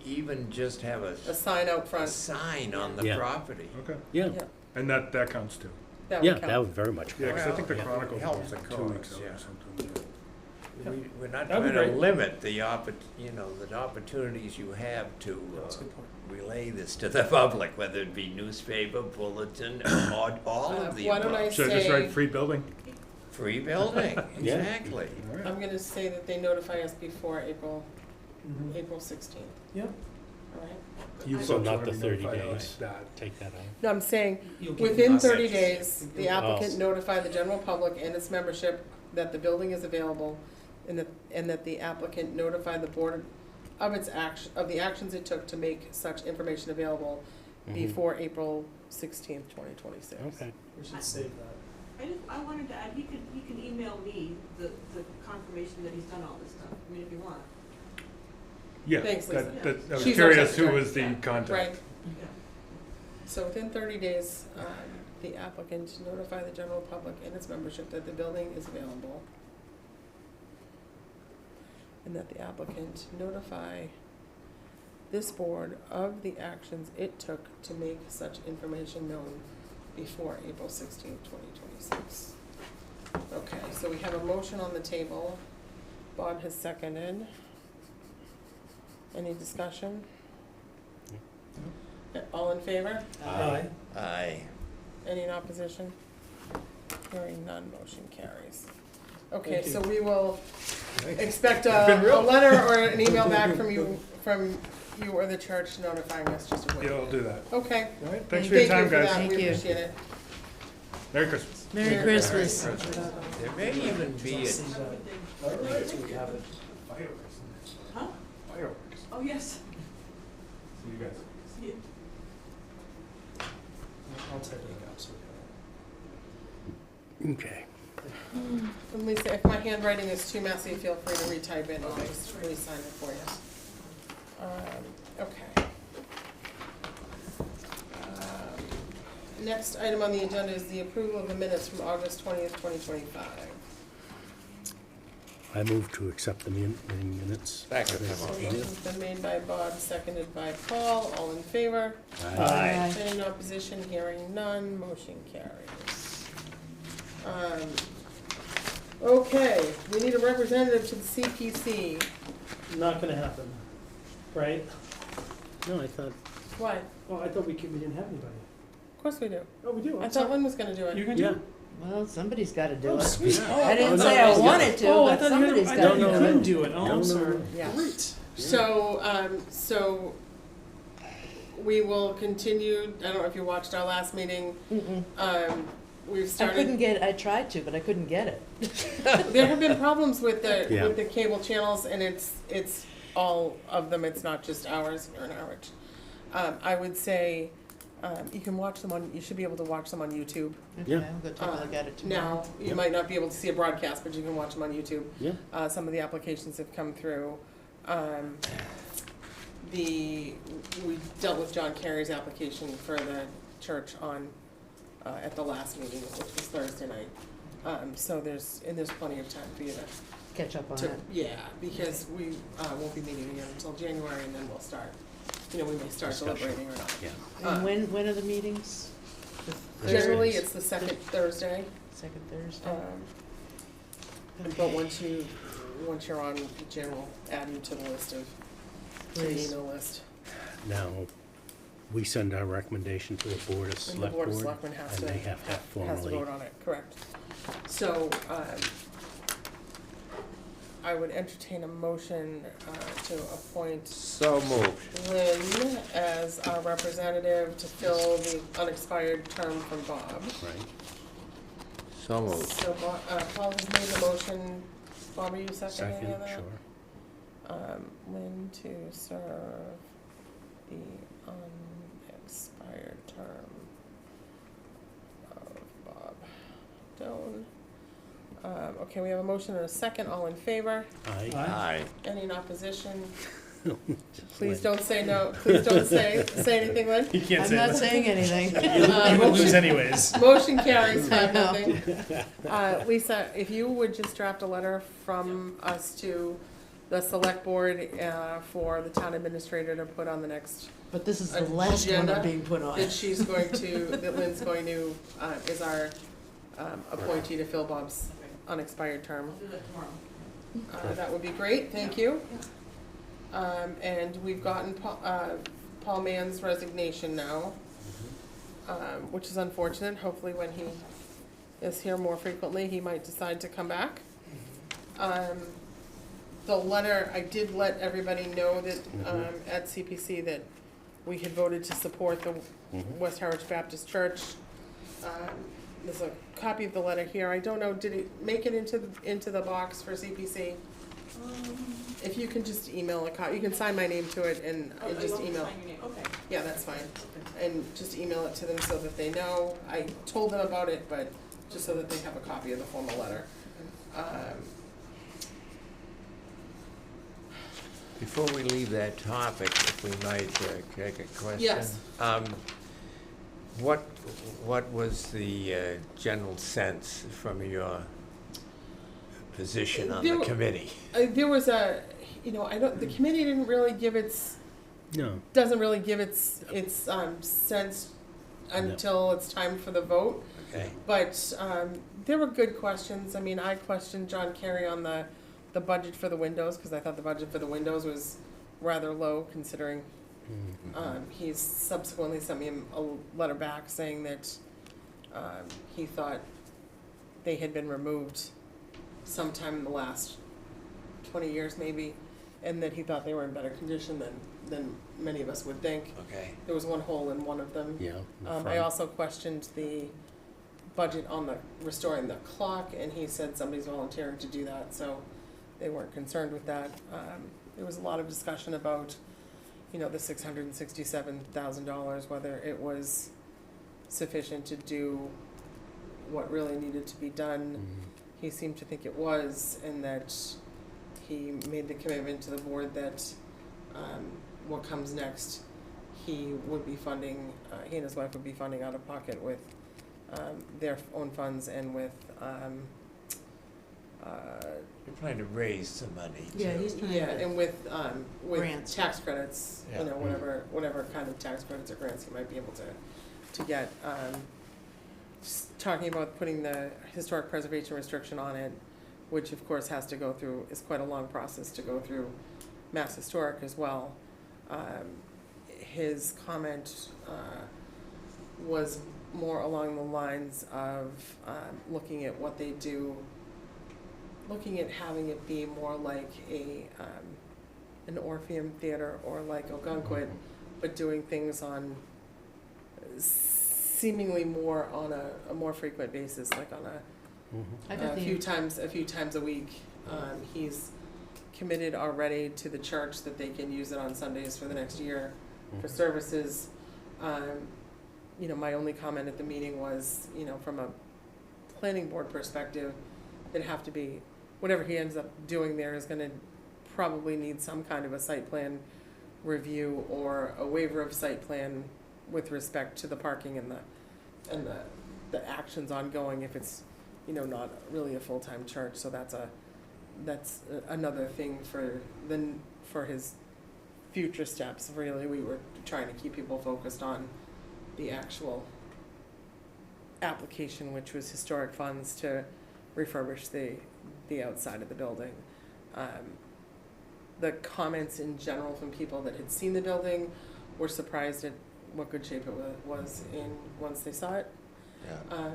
even just have
A sign out
a
front,
sign on the
Yeah.
property.
okay,
Yeah,
yeah,
and that counts too.
that
yeah,
would
that
count.
would very much
Yeah,
count.
because I think the
Yeah.
Chronicle
Help
was like
the
2 weeks
cause,
out
yeah.
or something.
We're not
That'd be
trying to
great.
limit the the opportunities you have to
That's a good point.
relay this to the public, whether it be newspaper, bulletin, or all of the
Why don't I
above.
Should I just write
say,
free building?
Free building,
Yeah.
exactly.
All right.
I'm gonna say that they notify us before April
Mhm.
16th,
Yep.
all right?
You
So
folks
not
wanna
the
be
30
notified of
days.
that.
Take that out.
No, I'm saying,
You'll give
within
us-
30 days, the
Oh.
applicant notify the general public and its membership that the building is available, and that the applicant notify the board of the actions it took to make such information available
Mhm.
before April 16th, 2026.
Okay.
We should save that.
I wanted to add, he can email me the confirmation that he's done all this stuff, I mean, if you want.
Yeah,
Thanks, Lisa.
I was
She's
curious
our
who
secretary.
was the
Yeah.
contact.
Right,
Yeah.
so within 30 days, the applicant notify the general public and its membership that the building is available, and that the applicant notify this board of the actions it took to make such information known before April 16th, 2026. Okay, so we have a motion on the table. Bob has seconded. Any discussion? All in favor?
Aye.
Aye.
Any in opposition? Hearing none, motion carries. Okay,
Thank you.
so we will
Thank you.
expect
Been
a
real.
letter or an email back from you or the church notifying us just to wait.
Yeah, I'll do that.
Okay,
All right, thanks
thank
for your
you
time,
for
guys.
that,
Thank
we
you.
appreciate it.
Merry Christmas.
Merry Christmas.
There may even be a,
See that. So we have it.
Fireworks.
Huh?
Fireworks.
Oh, yes.
See you guys.
See you.
I'll type it up so we have it.
Okay.
And Lisa, if my handwriting is too messy, feel free to retype it and I'll just re-sign it for you. Okay. Next item on the agenda is the approval of the minutes from August 20th, 2025.
I move to accept the minutes.
Second.
So motion's been made by Bob, seconded by Paul, all in favor?
Aye.
Any in opposition, hearing none, motion carries. Okay, we need a representative to the CPC.
Not gonna happen, right?
No, I thought,
Why?
Oh, I thought we didn't have anybody.
Of course we do.
Oh, we do.
I
I'm
thought
sorry.
Lynn was gonna do
You're
it.
gonna do
yeah.
it?
Well, somebody's gotta do
Oh,
it.
sweet.
I didn't
no,
say
no,
I
no.
wanted to,
Oh, I
but
thought
somebody's
I
gotta
thought you
do it.
couldn't do it. Oh,
No,
I'm
no,
sorry.
no.
Yeah.
Great.
So we will continue, I don't know if you watched our last meeting,
Mm-mm.
we've
I
started.
couldn't get, I tried to, but I couldn't get it.
There have been problems with
Yeah.
the cable channels, and it's all of them, it's not just ours here in Harwich. I would say, you can watch them on, you should be able to watch them on YouTube.
Okay,
Yeah.
I'm gonna take a look at it tomorrow.
Now, you
Yep.
might not be able to see a broadcast, but you can watch them on YouTube.
yeah,
Some of the applications have come through. We dealt with John Kerry's application for the church on at the last meeting, which was Thursday night. So there's plenty of time for you
Catch up on
to,
it.
yeah, because we, won't be meeting again until January, and then we'll start, we may start
Discussion.
deliberating or not.
Yeah.
And when are the meetings? The
Generally,
third-
it's the second Thursday,
Second Thursday?
but once you're on, Jen will add you to the list to the
Please.
email list.
Now, we send our recommendation to the Board of
And the
Select
Board of
Board,
Selectmen has
and
to,
they have to
has to
formally.
vote on it, correct. So, I would entertain a motion, to appoint
So moved.
Lynn as our representative to fill the unexpired term from Bob.
Right,
So moved.
So, Paul has made the motion. Bob, are you seconding any
second,
of that?
sure.
Lynn to serve the unexpired term of Bob Doan. Okay, we have a motion and a second. All in favor?
Aye.
Aye.
Any in opposition?
Just
Please
Lynn.
don't say no. Please don't say anything, Lynn.
He can't
I'm
say
not
that.
saying anything.
He would lose anyways.
Motion carries
I
5-0. Lisa, if you would just draft a letter from us to the select board, for the town administrator to put on the next,
But this is the last one
Agenda
I'm being put on.
that she's going to, that Lynn's going to, is our, appointee to fill Bob's unexpired term.
I'll do that tomorrow.
That would be great, thank you. And we've gotten Paul Mann's resignation now, which is unfortunate. Hopefully when he is here more frequently, he might decide to come back. The letter, I did let everybody know that, at CPC that we had voted to support the West Harwich Baptist Church. There's a copy of the letter here. I don't know, did it make it into the box for CPC? If you can just email a copy, you can sign my name to it and
Oh,
just
you want me to
email.
sign your name? Okay.
Yeah, that's fine.
Okay.
And just email it to them so that they know. I told them about it, but just so that they have a copy of the formal letter.
Before we leave that topic, if we might take a question.
Yes.
What was the general sense from your position on the
There-
committee?
There was the committee didn't really give
No,
doesn't really give its sense until it's time for the vote.
Okay.
But there were good questions. I mean, I questioned John Kerry on the budget for the windows, because I thought the budget for the windows was rather low considering he's subsequently sent me a letter back saying that he thought they had been removed sometime in the last 20 years maybe, and that he thought they were in better condition than many of us would think.
Okay.
There was one hole in one of them.
yeah. in
I
front.
also questioned the budget on the restoring the clock, and he said somebody's volunteering to do that, so they weren't concerned with that. There was a lot of discussion about, the $667,000, whether it was sufficient to do what really needed to be done. He seemed to think it was, and that he made the commitment to the board that what comes next, he would be funding, he and his wife would be funding out of pocket with their own funds and with,
You're trying to raise some money too.
Yeah, he's trying
yeah,
to,
and with
Grants.
tax credits,
Yeah.
whatever kind of tax credits or grants he might be able to get. Just talking about putting the historic preservation restriction on it, which of course has to go through, is quite a long process to go through Mass Historic as well. His comment was more along the lines of looking at what they do, looking at having it be more like an Orpheum theater or like Ogunquit, but doing things on seemingly more on a more frequent basis, like on
I got
a few times a week. He's committed already to the church that they can use it on Sundays for the next year for services. My only comment at the meeting was, from a planning board perspective, it'd have to be, whatever he ends up doing there is gonna probably need some kind of a site plan review or a waiver of site plan with respect to the parking and the the action's ongoing if it's, you know, not really a full-time church, so that's another thing for his future steps. Really, we were trying to keep people focused on the actual application, which was historic funds to refurbish the outside of the building. The comments in general from people that had seen the building were surprised at what good shape it was in once they saw it.
Yeah.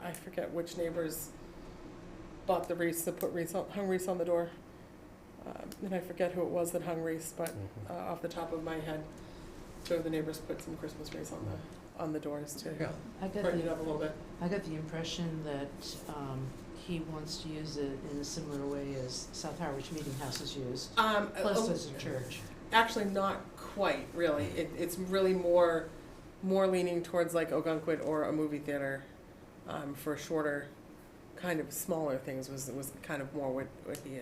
I forget which neighbors bought the wreaths that hung wreaths on the door. And I forget who it was that hung wreaths, but off the top of my head, two of the neighbors put some Christmas wreaths on the doors to
Yeah.
brighten it up a little bit.
I got the impression that he wants to use it in a similar way as South Harwich Meeting House is used, plus as a church.
Actually, not quite, really. It's really more leaning towards like Ogunquit or a movie theater, for shorter, kind of smaller things was kind of more what he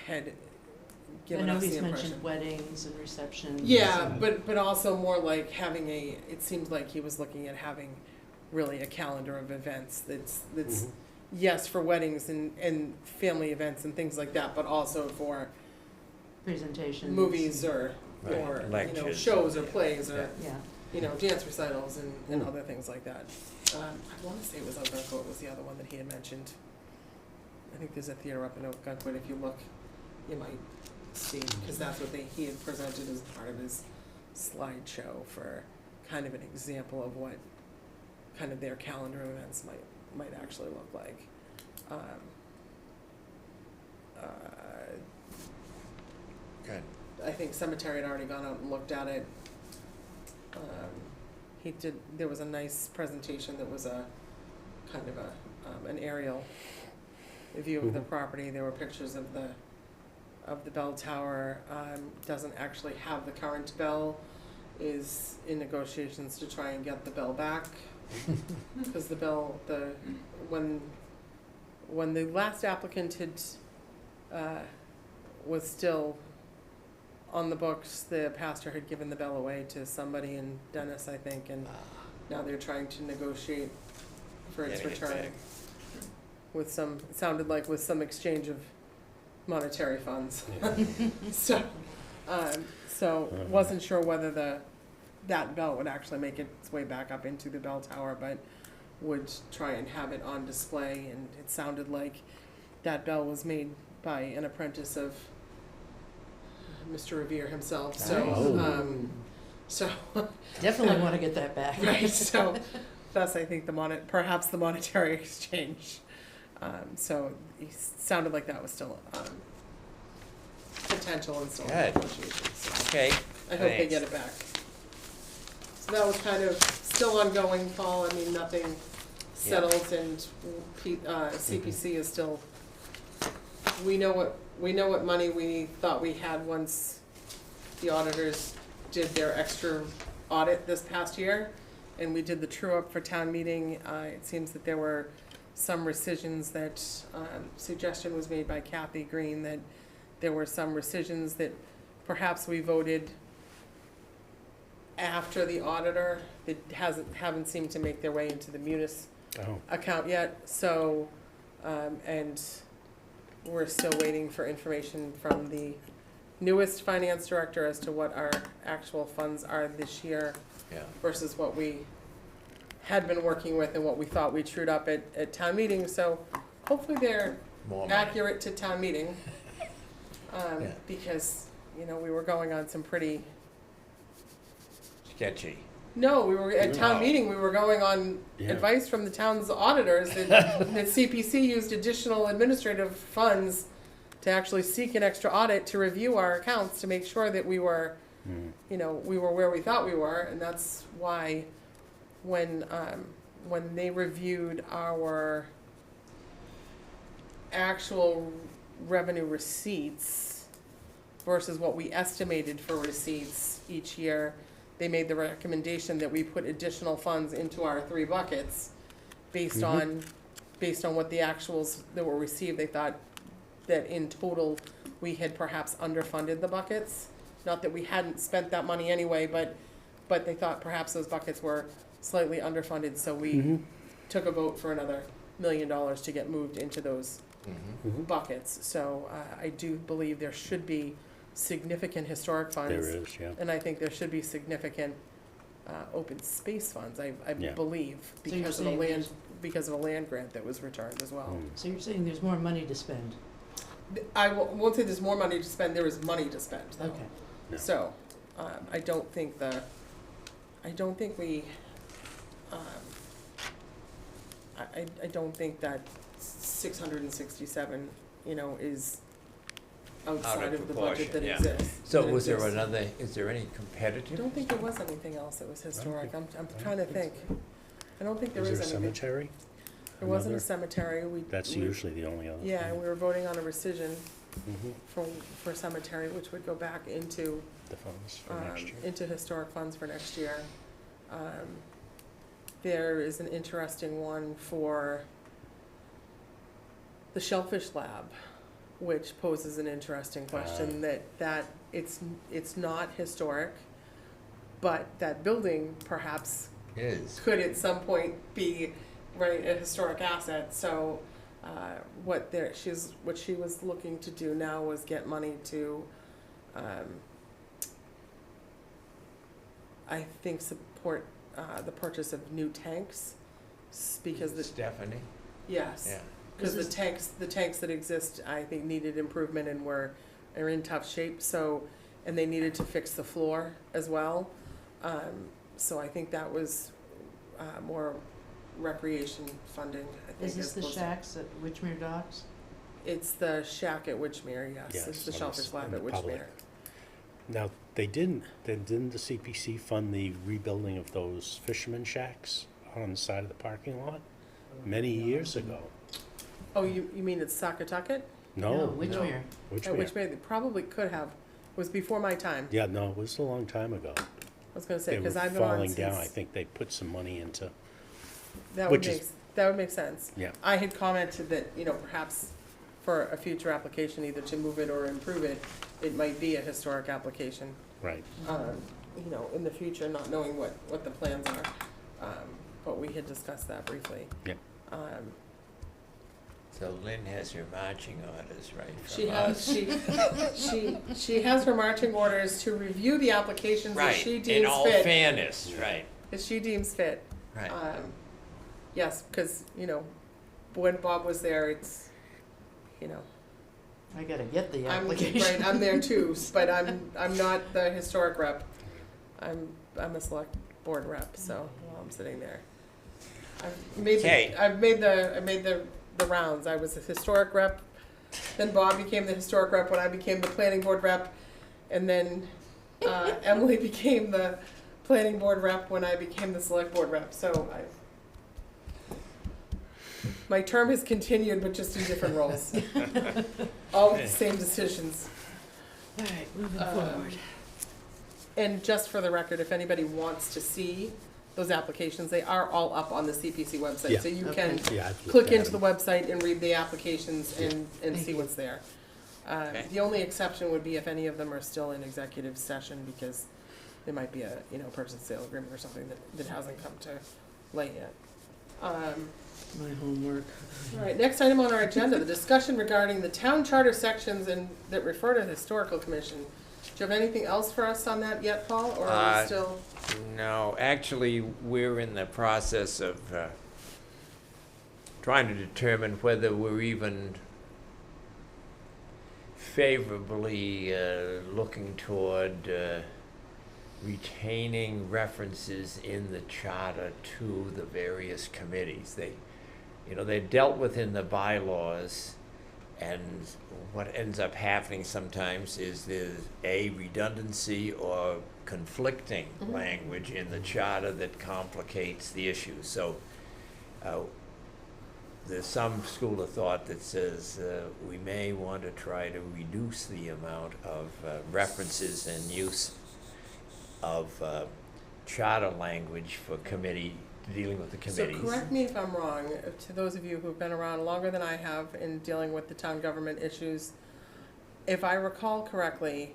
had
I
given
know
us the
he's
impression.
mentioned weddings and receptions.
Yeah,
and-
but also more like having it seems like he was looking at having really a calendar of events that's yes, for weddings and family events and things like that, but also for
Presentations.
movies or
Right. Lectures.
shows or plays or
Yeah.
dance recitals and other things like that. I want to say it was Ogunquit was the other one that he had mentioned. I think there's a theater up in Ogunquit. If you look, you might see, because that's what he had presented as part of his slideshow for kind of an example of what kind of their calendar of events might actually look like.
Good.
I think Cemetery had already gone out and looked at it. There was a nice presentation that was a kind of an aerial view of the property. There were pictures of the bell tower. Doesn't actually have the current bell, is in negotiations to try and get the bell back. Because when the last applicant was still on the books, the pastor had given the bell away to somebody in Dennis, I think, and now they're trying to negotiate for its
Getting it
return
back.
with some, it sounded like with some exchange of monetary funds.
Yeah.
So wasn't sure whether that bell would actually make its way back up into the bell tower, but would try and have it on display, and it sounded like that bell was made by an apprentice of Mr. Revere himself, so
Definitely want to get that back.
right, so thus I think perhaps the monetary exchange. So it sounded like that was still potential and still in
Good.
negotiations. So
Okay.
I hope they
Thanks.
get it back. So that was kind of still ongoing, Paul. I mean, nothing settled, and CPC is still. We know what money we thought we had once the auditors did their extra audit this past year, and we did the true up for town meeting. It seems that there were some rescissions that suggestion was made by Kathy Green that there were some rescissions that perhaps we voted after the auditor that haven't seemed to make their way into the munis account yet. So, and we're still waiting for information from the newest finance director as to what our actual funds are this year
Yeah.
versus what we had been working with and what we thought we trued up at town meeting. So hopefully they're
More money.
accurate to town meeting.
Yeah.
Because, we were going on some pretty,
Sketchy.
no, we were, at town
No.
meeting, we were going on
Yeah.
advice from the town's auditors that CPC used additional administrative funds to actually seek an extra audit to review our accounts to make sure that we were, we were where we thought we were, and that's why when they reviewed our actual revenue receipts versus what we estimated for receipts each year, they made the recommendation that we put additional funds into our 3 buckets based on what the actuals that were received. They thought that in total, we had perhaps underfunded the buckets. Not that we hadn't spent that money anyway, but but they thought perhaps those buckets were slightly underfunded, so we
Mhm.
took a vote for another $1 million to get moved into those
Mhm.
buckets. So I do believe there should be significant historic funds.
There is, yeah.
And I think there should be significant open space funds, I
Yeah.
believe,
So you're
because of a
saying
land,
there's-
because of a land grant that was returned as well.
Mm.
So you're saying there's more money to spend?
Won't say there's more money to spend, there is money to spend, though.
Okay.
Yeah.
So, I don't think we, I don't think that 667, is outside of the budget that
proportion, yeah.
exists.
So
that
was there
exists.
another, is there any
I
competitive?
don't think there was anything else that was historic. I'm
I
trying to
don't
think.
think
I don't think there
Is
is
there a
anything.
cemetery?
There wasn't a
Another?
cemetery.
That's
we-
usually the only other.
Yeah,
thing.
we were voting on a rescission
Mhm.
for cemetery, which would go back into,
The funds for next year.
into historic funds for next year. There is an interesting one for the Shellfish Lab, which poses an interesting question, that it's not historic, but that building perhaps
Is.
could at some point be, right, a historic asset. So what she was looking to do now was get money to, I think, support the purchase of new tanks, because
Stephanie?
yes.
Yeah.
Because
This
the tanks that exist, I think, needed improvement and are in tough shape, so, and they needed to fix the floor as well. So I think that was more recreation funding, I think.
Is this
as
the
opposed to-
shacks at Witchmere Docks?
It's the shack at Witchmere, yes. It's the
Yes,
Shellfish Lab
in
at
the public.
Witchmere.
Now, didn't the CPC fund the rebuilding of those fisherman shacks on the side of the parking lot many years ago?
Oh, you mean it's Saquatucket?
No,
Witchmere.
Which
At Witchmere, they probably could have. It was before my time.
Yeah, no, it was a long time ago.
I was gonna say,
They were
because I've been on
falling down. I
since,
think they put some money into,
that would
which is-
make sense.
yeah.
I had commented that, perhaps for a future application, either to move it or improve it, it might be a historic application,
Right.
in the future, not knowing what the plans are. But we had discussed that briefly.
Yep.
So Lynn has her marching orders, right,
She
from
has,
us?
she has her marching orders to review the applications as
Right,
she
in
deems
all
fit.
fairness, right,
As she deems fit.
right.
Yes, because, when Bob was there, it's,
I gotta get the
I'm,
application.
right, I'm there too, but I'm not the historic rep. I'm a select board rep, so I'm sitting there.
Okay.
I've made the rounds. I was a historic rep, then Bob became the historic rep when I became the planning board rep, and then Emily became the planning board rep when I became the select board rep. So my term has continued, but just in different roles. All with the same decisions.
All right, moving
Um,
forward.
And just for the record, if anybody wants to see those applications, they are all up on the CPC website.
Yeah.
So you
Okay.
can
Yeah, I've looked
click
at
into the
them.
website and read the applications and
Thank
see
you.
what's there.
Okay.
The only exception would be if any of them are still in executive session, because there might be a, purchase and sale agreement or something that hasn't come to light yet.
My homework.
All right, next item on our agenda, the discussion regarding the town charter sections that refer to the historical commission. Do you have anything else for us on that yet, Paul, or are we still?
No, actually, we're in the process of trying to determine whether we're even favorably looking toward retaining references in the charter to the various committees. They're dealt with in the bylaws, and what ends up happening sometimes is there's a redundancy or conflicting language in the charter that complicates the issue. So there's some school of thought that says we may want to try to reduce the amount of references and use of charter language for dealing with the committees.
So correct me if I'm wrong, to those of you who've been around longer than I have in dealing with the town government issues, if I recall correctly,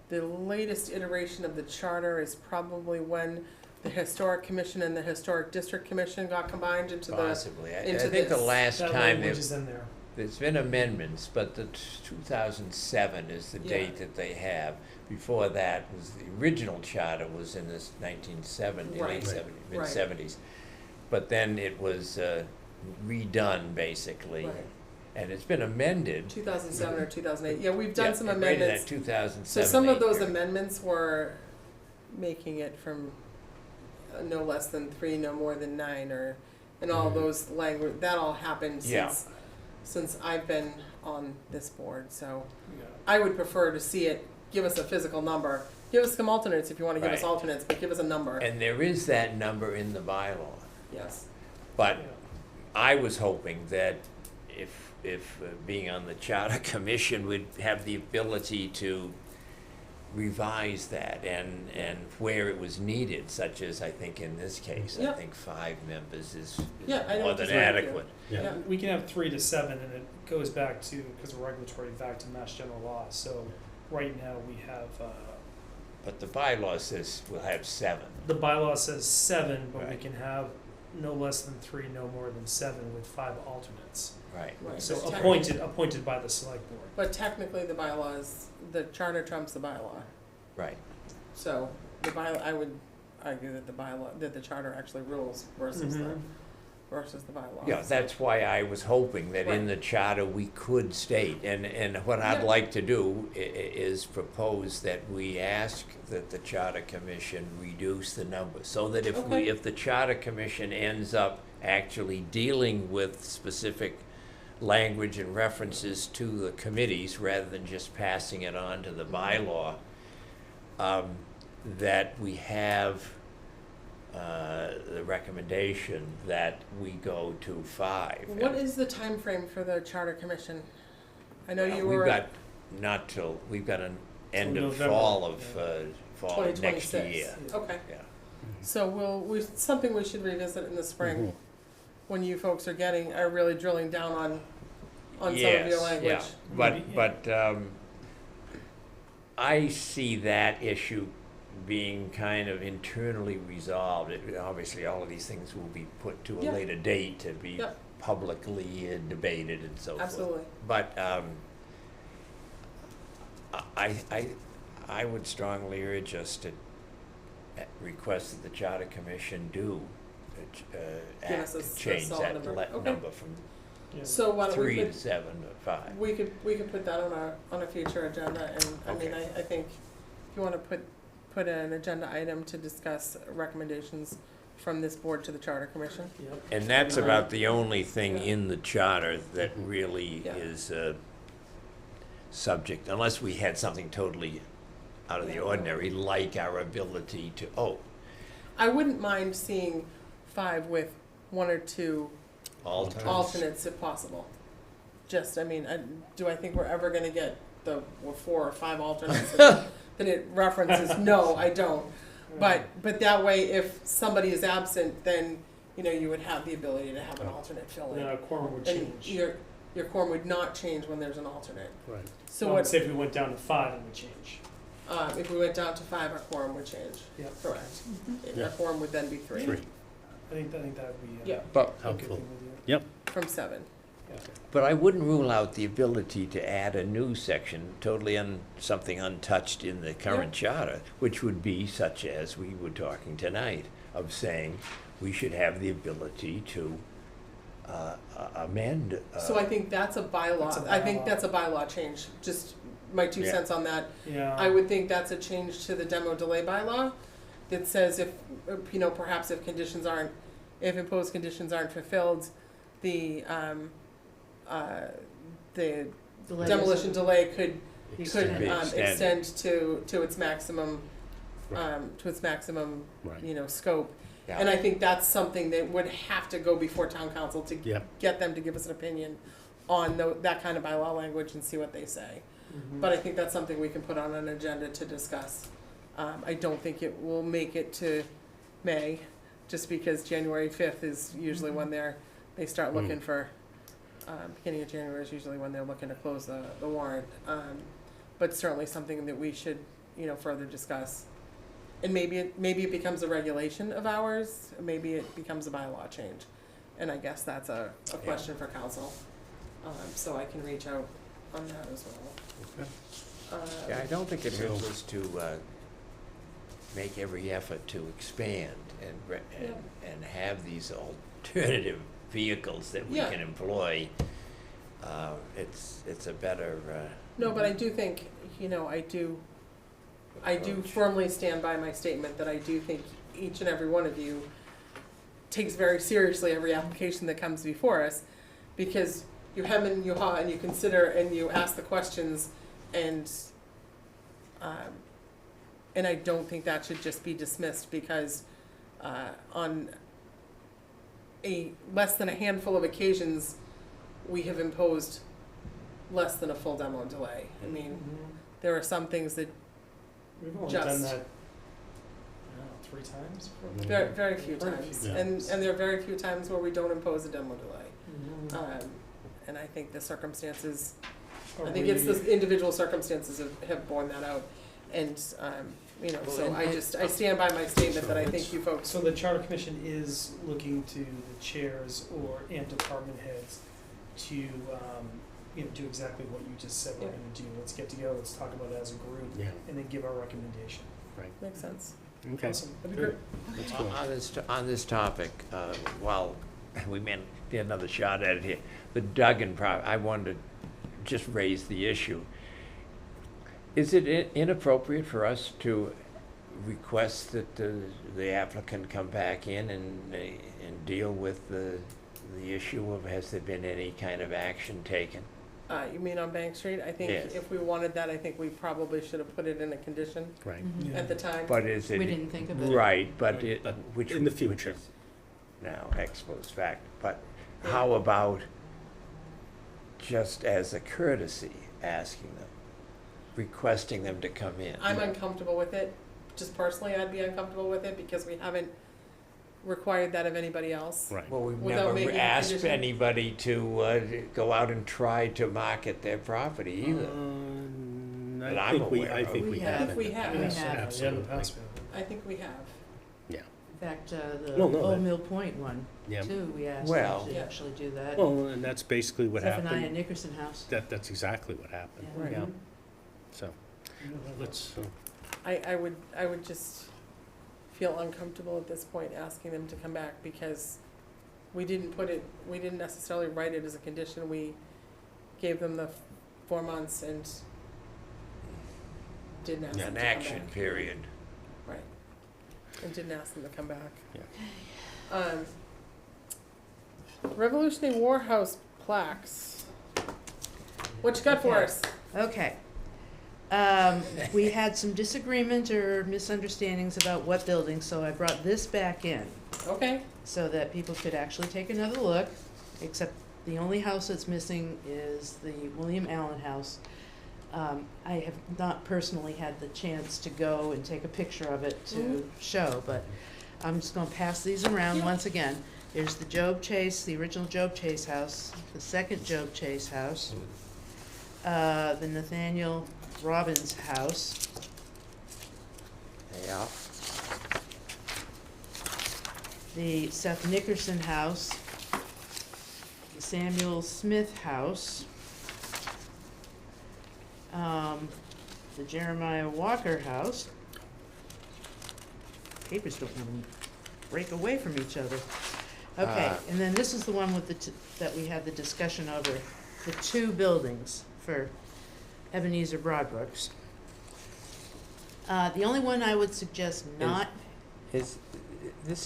the latest iteration of the charter is probably when the Historic Commission and the Historic District Commission got combined into the,
Possibly. I
into
think the
this.
last
That
time
language is in there.
there's been amendments, but the 2007 is the
Yeah.
date that they have. Before that was the original charter was in this 1970,
Right.
late 70s,
Right.
mid-70s. But then it was redone, basically.
Right.
And it's been amended.
2007 or 2008. Yeah, we've done some
Right in
amendments.
that 2007.
So some of
8
those
period.
amendments were making it from no less than 3, no more than 9, or, and all those language, that all happened
Yeah.
since I've been on this board, so
Yeah.
I would prefer to see it, give us a physical number. Give us some alternates if you wanna give us
Right.
alternates, but give us a number,
And there is that number in the bylaw.
yes.
But
Yeah.
I was hoping that if being on the Charter Commission would have the ability to revise that and where it was needed, such as I think in this case, I
Yeah.
think 5 members is
Yeah, I know
more
what
than
you're saying,
adequate.
Yeah.
We can have 3 to 7, and it goes back to, because of regulatory, back to Mass General Law. So right now we have,
But the bylaw says we'll have 7.
the bylaw says 7, but we
Right.
can have no less than 3, no more than 7, with 5 alternates.
Right.
Right.
So
But
appointed by the select board.
But technically, the bylaws, the charter trumps the bylaw,
Right.
so the bylaw, I would argue that the bylaw, that the charter actually rules versus the,
Mhm.
versus the bylaw.
Yeah, that's why I was hoping that in
Right.
the charter we could state, and what I'd
Yeah.
like to do is propose that we ask that the Charter Commission reduce the number, so that
Okay.
if the Charter Commission ends up actually dealing with specific language and references to the committees, rather than just passing it on to the bylaw, that we have the recommendation that we go to 5.
What is the time frame for the charter commission? I know you
We've
were
got we've got an end
Till
of
November,
fall of,
yeah.
fall of next
2026.
year.
Okay,
Yeah.
so something we should revisit in the spring, when you folks are really drilling down on some of your
Yes,
language.
yeah. But I see that issue being kind of internally resolved. Obviously, all of these things will be put to a
Yeah.
later date to be
Yep.
publicly debated and so forth.
Absolutely.
But I would strongly urge us to request that the Charter Commission do
Give
act
us a
to change
solid
that
number. Okay.
number from
Yeah.
So why don't
3 to 7 to 5.
we could put that on a future agenda, and I mean,
Okay.
I think if you wanna put an agenda item to discuss recommendations from this board to the charter commission.
Yep.
And that's about the only thing
Yeah.
in the charter that really
Yeah.
is subject, unless we had something totally out of the
Yeah.
ordinary, like our ability to,
I wouldn't mind seeing 5 with 1 or 2 alternates if possible. Just, I mean, do I think we're ever gonna get the 4 or 5 alternates that it references? No, I don't. But that way, if somebody is absent, then, you would have the ability to have an alternate fill in.
Then our quorum would
And
change.
your quorum would not change when there's an alternate.
Right.
So
Well,
what,
say if we went down to 5, it would change.
if we went down to 5, our quorum would change.
Yep.
Correct.
Yeah.
Our quorum would then be 3.
3.
I think that would be
Yeah.
but,
a good
Helpful.
thing with you.
Yep.
From 7.
but I wouldn't rule out the ability to add a new section, totally something untouched in the current charter, which would be such as we were talking tonight, of saying we should have the ability to amend.
So I think that's a bylaw.
That's a
I think
bylaw.
that's a bylaw change. Just my 2
Yeah.
cents on that.
Yeah.
I would think that's a change to the demo delay bylaw that says if, perhaps if imposed conditions aren't fulfilled, the
Delay
demolition
isn't-
delay could
Extend.
extend to its maximum,
Right. Right.
scope.
Yeah.
And I think that's something that would have to go before town council to
Yep.
get them to give us an opinion on that kind of bylaw language and see what they say.
Mhm.
But I think that's something we can put on an agenda to discuss. I don't think it will make it to May, just because January 5th is usually when they start looking for, beginning of January is usually when they're looking to close the warrant. But certainly something that we should further discuss. And maybe it becomes a regulation of ours, maybe it becomes a bylaw change. And I guess that's a question for council. So I can reach out on that as well.
Yeah, I don't think it
So-
hurts us to make every effort to expand and have these alternative vehicles that we
Yeah.
can employ. It's a better,
No, but I do think, I do firmly stand by my statement that I do think each and every one of you takes very seriously every application that comes before us, because you hem and you haw and you consider and you ask the questions, and I don't think that should just be dismissed because on less than a handful of occasions, we have imposed less than a full demo delay. I mean, there are some things that
We've only
Just-
done that, I don't know, 3 times?
very, very few
Very
times,
few
Yeah.
and there are very few times where we don't impose a demo delay.
Mhm.
And I think the circumstances,
Are
I think
we-
it's the individual circumstances have borne that out. And,
Well,
so
and-
I stand by my statement that I think you folks,
So the Charter Commission is looking to the chairs and department heads to, do exactly what you just said we're
Yeah.
gonna do. Let's get together, let's talk about it as a group,
Yeah,
and then give our recommendation.
makes sense.
okay.
Awesome, that'd be great.
That's cool.
on this topic, while we may get another shot at it here, the Duggan I wanted to just raise the issue. Is it inappropriate for us to request that the applicant come back in and deal with the issue of, has there been any kind of action taken?
You mean on Bank Street? I think
Yes.
if we wanted that, I think we probably should have put it in a condition
Right.
Yeah.
at the time.
But is it?
We didn't think of it.
Right, but
Right,
it,
but
which.
in the future.
is now ex post fact, but how about just as a courtesy, asking them, requesting them to come in?
I'm uncomfortable with it, just personally, I'd be uncomfortable with it because we haven't required that of anybody else.
Right.
Well, we've
Without
never
making a
asked
condition?
anybody to go out and try to market their property either. That I'm aware
I think
of.
we
We
have.
have. We have.
We
Yes,
have.
Yeah, in the
absolutely.
past, we haven't.
I think we have.
Yeah.
In fact, the
No, no,
Old
that-
Mill Point one,
Yeah.
too, we asked
Well-
them to actually do that.
Well, and that's basically what
Zephaniah
happened.
Nickerson House.
That's exactly what happened.
Yeah.
Yeah.
Mhm.
So let's.
I would just feel uncomfortable at this point asking them to come back because we didn't necessarily write it as a condition. We gave them the 4 months and didn't ask them
An
to come
action
back.
period.
Right. And didn't ask them to come back.
Yeah.
Revolutionary War House plaques. What you got for
Okay.
us?
Okay. We had some disagreement or misunderstandings about what building, so I brought this back in
Okay.
so that people could actually take another look, except the only house that's missing is the William Allen House. I have not personally had the chance to go and take a picture of it to show, but I'm just gonna pass these around
Yeah.
once again. There's the Job Chase, the original Job Chase house, the second Job Chase house, the Nathaniel Robbins house,
Yeah.
the Seth Nickerson house, the Samuel Smith house, the Jeremiah Walker house. Papers don't want to break away from each other. Okay, and then this is the one with that we had the discussion over, the 2 buildings for Ebenezer Broadbrooks. The only one I would suggest not,
This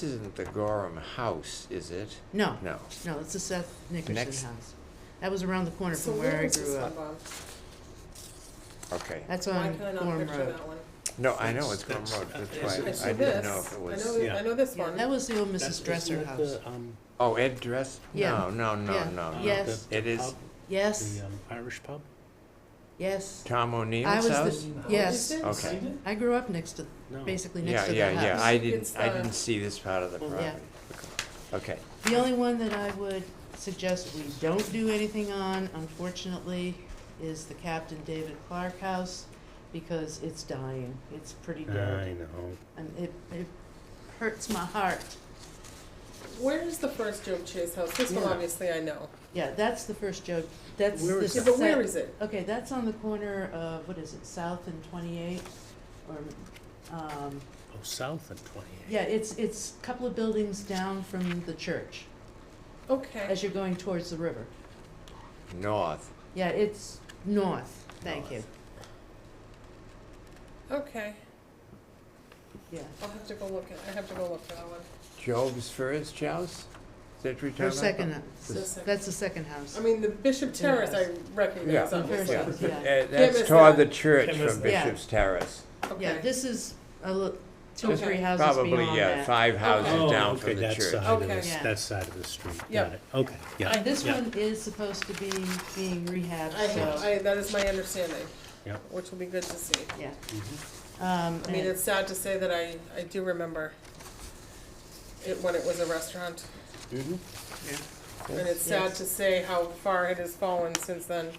isn't the Gorham house, is it?
no,
No.
no, it's the Seth Nickerson
Next.
house. That was around the corner
So
from where I
is this
grew
one,
up.
Bob?
Okay.
That's
Why
on
can I not
Gorham
picture
Road.
that one?
No, I know it's Gorham
That's-
Road,
I
that's
I
why
see
I didn't know
this.
if it
I
was.
know,
Yeah.
I know this
Yeah,
one.
that was the old
That's-
Mrs. Dresser
isn't that
house.
the,
Oh, Ed Dress?
Yeah.
No,
Yeah.
no.
Yes.
the
It is
pub,
Yes,
the Irish pub?
yes.
Tom
I
O'Neill's
was
house?
the, yes,
Is it?
Okay.
I grew up next to,
No.
basically
Yeah,
next to
yeah,
that
yeah,
house.
I
It's
didn't see this part of the
Yeah.
property. Okay.
The only one that I would suggest we don't do anything on, unfortunately, is the Captain David Clark house. because it's dying. It's pretty
I
dead.
know.
And it hurts my heart.
Where is the first Joe Chase house? This one
Yeah.
obviously I know.
Yeah, that's the first Joe, that's
Where
the
is
Yeah,
that?
but where is it?
Okay, that's on the corner of, what is it, South and 28? Or,
Oh, south of 28.
yeah, it's a couple of buildings down from the church
Okay.
as you're going towards the river.
North.
Yeah, it's north, thank you.
Okay.
Yeah.
I'll have to go look at, I have to go look at that one.
Job's first house? Is that what you're
Her
talking about?
second,
The
that's the second house.
I mean, the Bishop Terrace I recognize,
Yeah.
The
obviously.
first house, yeah.
That's
miss
toward
that.
the church
Can't miss
from
that.
Yeah.
Bishop's Terrace.
Yeah,
Okay.
this is a little, 2 or
Okay.
3 houses beyond
Probably,
that.
5 houses
Okay.
down
okay,
from the
that
church.
side of
Okay.
this,
Yeah.
that side of the street.
Yep.
Got it. Okay, yeah.
And this
yeah.
one is supposed to be being rehabbed, so,
That is my understanding.
Yeah.
Which will be good to see.
yeah.
Mhm.
I mean,
and-
it's sad to say that I do remember it when it was a restaurant.
Mhm.
And it's sad to say how far it has fallen since then.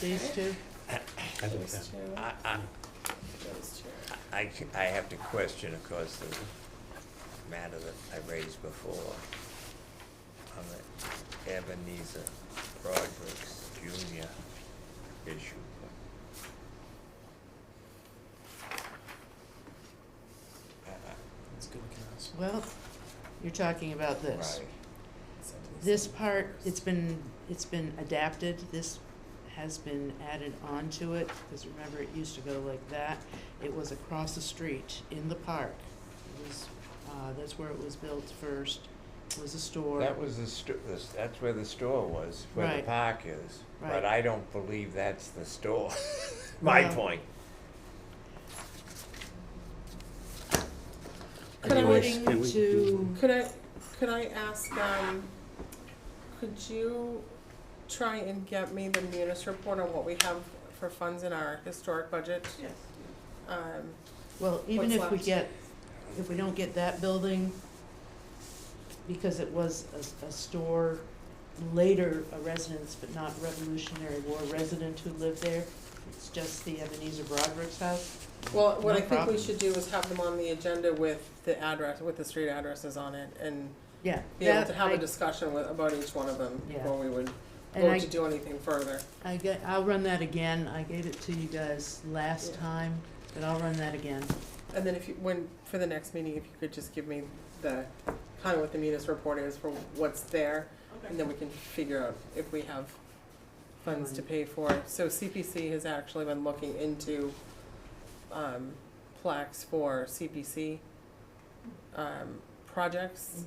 These two?
I think
Those
that-
two,
I,
those two.
I have to question, of course, the matter that I raised before on the Ebenezer Broderick's Jr. issue.
It's a good looking house.
Well, you're talking about this.
Right.
This part, it's been adapted, this has been added onto it, because remember, it used to go like that. It was across the street in the park. It was, that's where it was built first, it was a store.
That was that's where the store was, where the
Right.
park is. But
Right.
I don't believe that's the store. My
Well-
point.
Could I-
According
Can we-
to,
Could I ask, could you try and get me the munis report on what we have for funds in our historic budget?
Yes.
Um,
well, even
What's
if we
left?
get, if we don't get that building, because it was a store, later a residence, but not Revolutionary War resident who lived there, it's just the Ebenezer Broderick's house.
Well, what
No
I think we
problem.
should do is have them on the agenda with the address, with the street addresses on it, and
Yeah.
be able
that
to have
I-
a discussion about each one of them
Yeah.
before we would
And
vote
I-
to do anything further.
I'll run that again, I gave it to you guys last
Yeah.
time, but I'll run that again.
And then if you, for the next meeting, if you could just give me the, kind of what the munis report is for what's there, and then we can figure out if we have funds to pay for it. So CPC has actually been looking into, plaques for CPC, projects.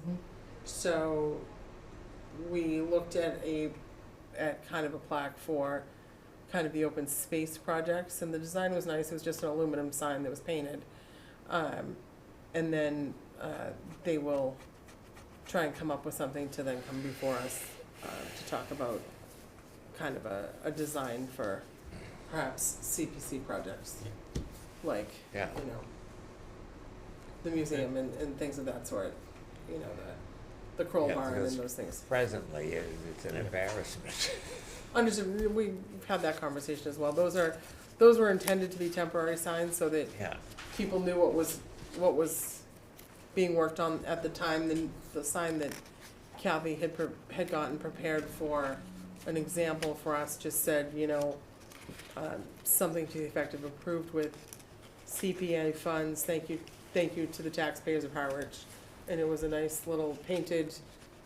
So we looked at kind of a plaque for kind of the open space projects, and the design was nice, it was just an aluminum sign that was painted. And then, they will try and come up with something to then come before us, to talk about kind of a design for perhaps CPC projects. Like,
Yeah.
you know, the museum and things of that sort, you know, the Kroll
Yeah,
Barn
because
and those things.
Presently, it's an embarrassment.
Understood, we've had that conversation as well. Those were intended to be temporary signs so that
Yeah.
people knew what was being worked on at the time. The sign that Kathy had gotten prepared for an example for us just said, you know, something to the effect of approved with CPA funds, thank you to the taxpayers of Harwich. And it was a nice little painted,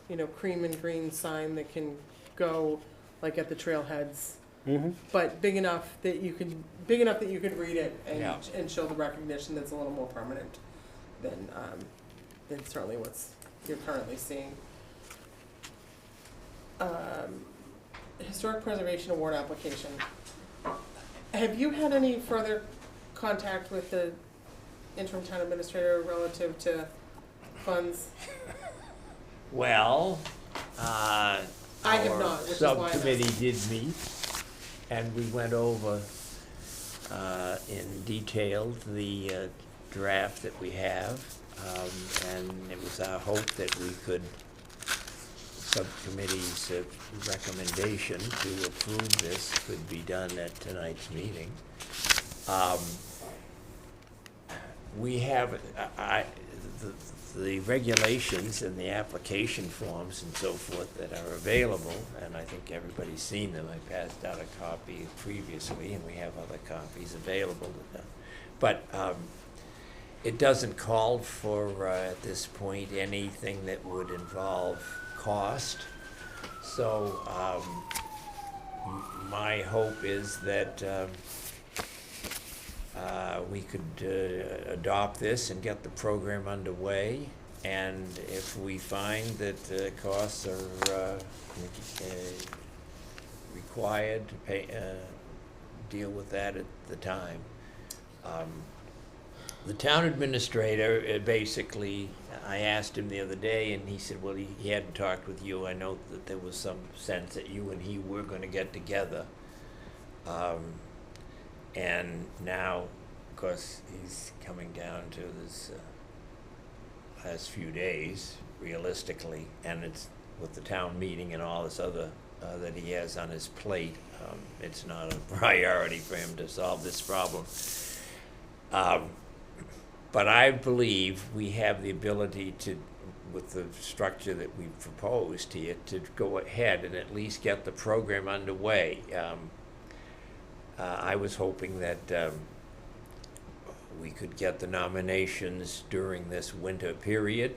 you know, cream and green sign that can go like at the trailheads,
Mhm.
but big enough that you could read it
Yeah.
and show the recognition that's a little more permanent than certainly what's you're currently seeing. Historic Preservation Award application. Have you had any further contact with the interim town administrator relative to funds?
Well,
I have not, which is why I'm
subcommittee did meet, and we went over in detail the draft that we have, and it was our hope that we could subcommittee's recommendation to approve this could be done at tonight's meeting. We have, the regulations and the application forms and so forth that are available, and I think everybody's seen them. I passed out a copy previously, and we have other copies available. But it doesn't call for, at this point, anything that would involve cost. So my hope is that we could adopt this and get the program underway. And if we find that costs are required to pay, deal with that at the time. The town administrator, basically, I asked him the other day, and he said, well, he hadn't talked with you. I know that there was some sense that you and he were going to get together. And now, of course, he's coming down to this last few days, realistically, and it's with the town meeting and all this other that he has on his plate. It's not a priority for him to solve this problem. But I believe we have the ability to, with the structure that we've proposed here, to go ahead and at least get the program underway. I was hoping that we could get the nominations during this winter period,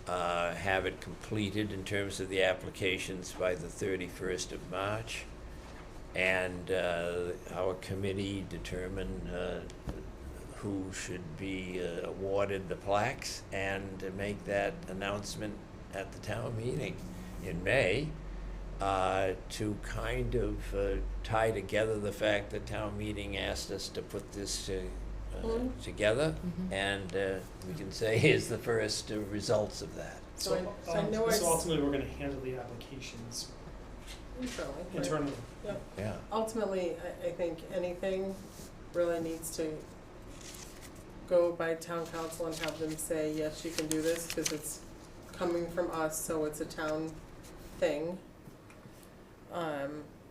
have it completed in terms of the applications by the 31st of March, and our committee determine who should be awarded the plaques, and to make that announcement at the town meeting in May, to kind of tie together the fact that town meeting asked us to put this together, and we can say here's the first results of that.
So I know
So ultimately, we're gonna handle the applications internally.
Yep.
Yeah.
Ultimately, I think anything really needs to go by town council and have them say, yes, you can do this, because it's coming from us, so it's a town thing.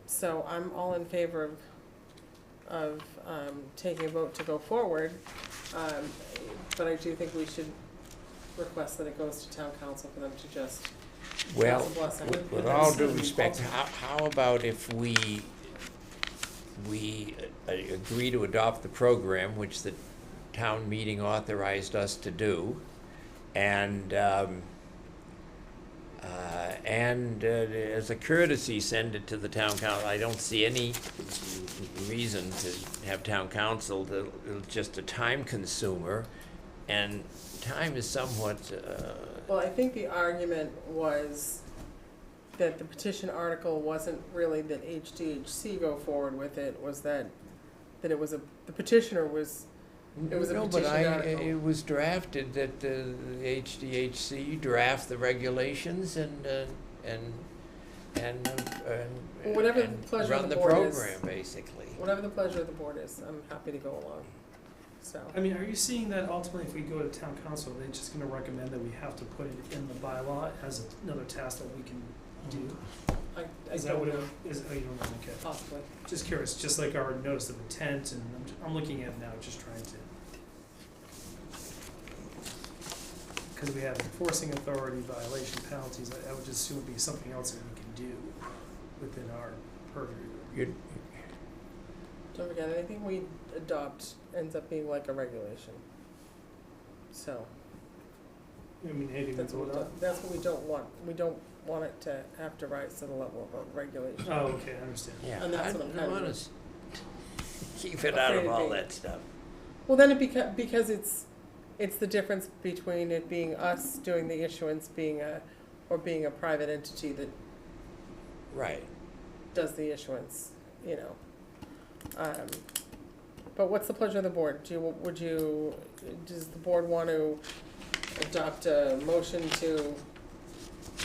So I'm all in favor of taking a vote to go forward, but I do think we should request that it goes to town council for them to just
Well,
pass a blessing.
with all due respect, how about if we agree to adopt the program, which the town meeting authorized us to do, and as a courtesy, send it to the town council. I don't see any reason to have town council, it's just a time consumer, and time is somewhat,
Well, I think the argument was that the petition article wasn't really that HDHC go forward with it, was that it was the petitioner was, it was a
no,
petition
but
article.
it was drafted that the HDHC draft the regulations and
Whatever the pleasure of
run
the
the
board is.
program, basically.
Whatever the pleasure of the board is, I'm happy to go along, so.
I mean, are you seeing that ultimately if we go to town council, they're just gonna recommend that we have to put it in the bylaw as another task that we can do?
I
Is that
don't
what it
know,
is? Oh, you don't know, okay.
possibly.
Just curious, just like our notice of intent, and I'm looking at it now, just trying to. Because we have enforcing authority, violation penalties, I would just assume it'd be something else that we can do within our purview.
You'd-
Don't forget, anything we adopt ends up being like a regulation. So,
I mean, anything
that's
we
what we
vote on?
don't, that's what we don't want. We don't want it to have to rise to the level of a regulation.
Oh, okay, I understand.
Yeah,
And that's what I'm
I
kind of-
wanna keep it out of
afraid
all
of
that stuff.
Well, then because it's the difference between it being us doing the issuance, being a private entity that
Right.
does the issuance, you know. But what's the pleasure of the board? Does the board want to adopt a motion to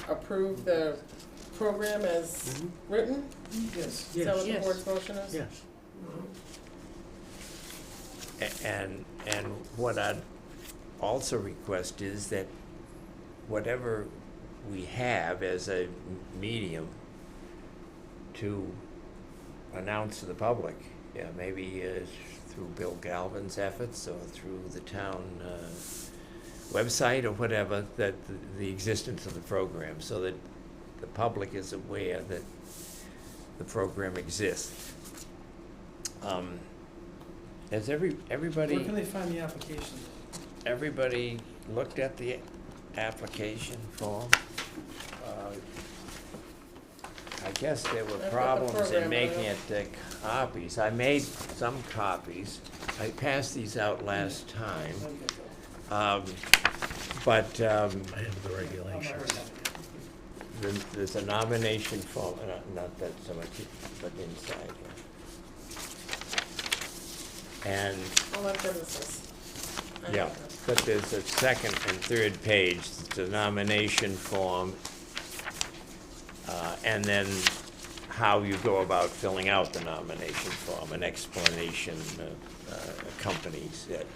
approve the program as written?
Yes.
Is that what the
Yes.
board's motion is?
Yes.
And what I'd also request is that whatever we have as a medium to announce to the public, yeah, maybe through Bill Galvin's efforts or through the town website or whatever, that the existence of the program, so that the public is aware that the program exists. Has everybody?
Where can they find the application?
Everybody looked at the application form? I guess there were
I've got the
problems
program,
in
but I
making it copies. I made some copies. I passed these out last time. But
I have the regulations.
there's a nomination form, not that so much, but inside here. And
I'll let them assist.
yeah, but there's a second and third page, it's a nomination form, and then how you go about filling out the nomination form, an explanation accompanies it,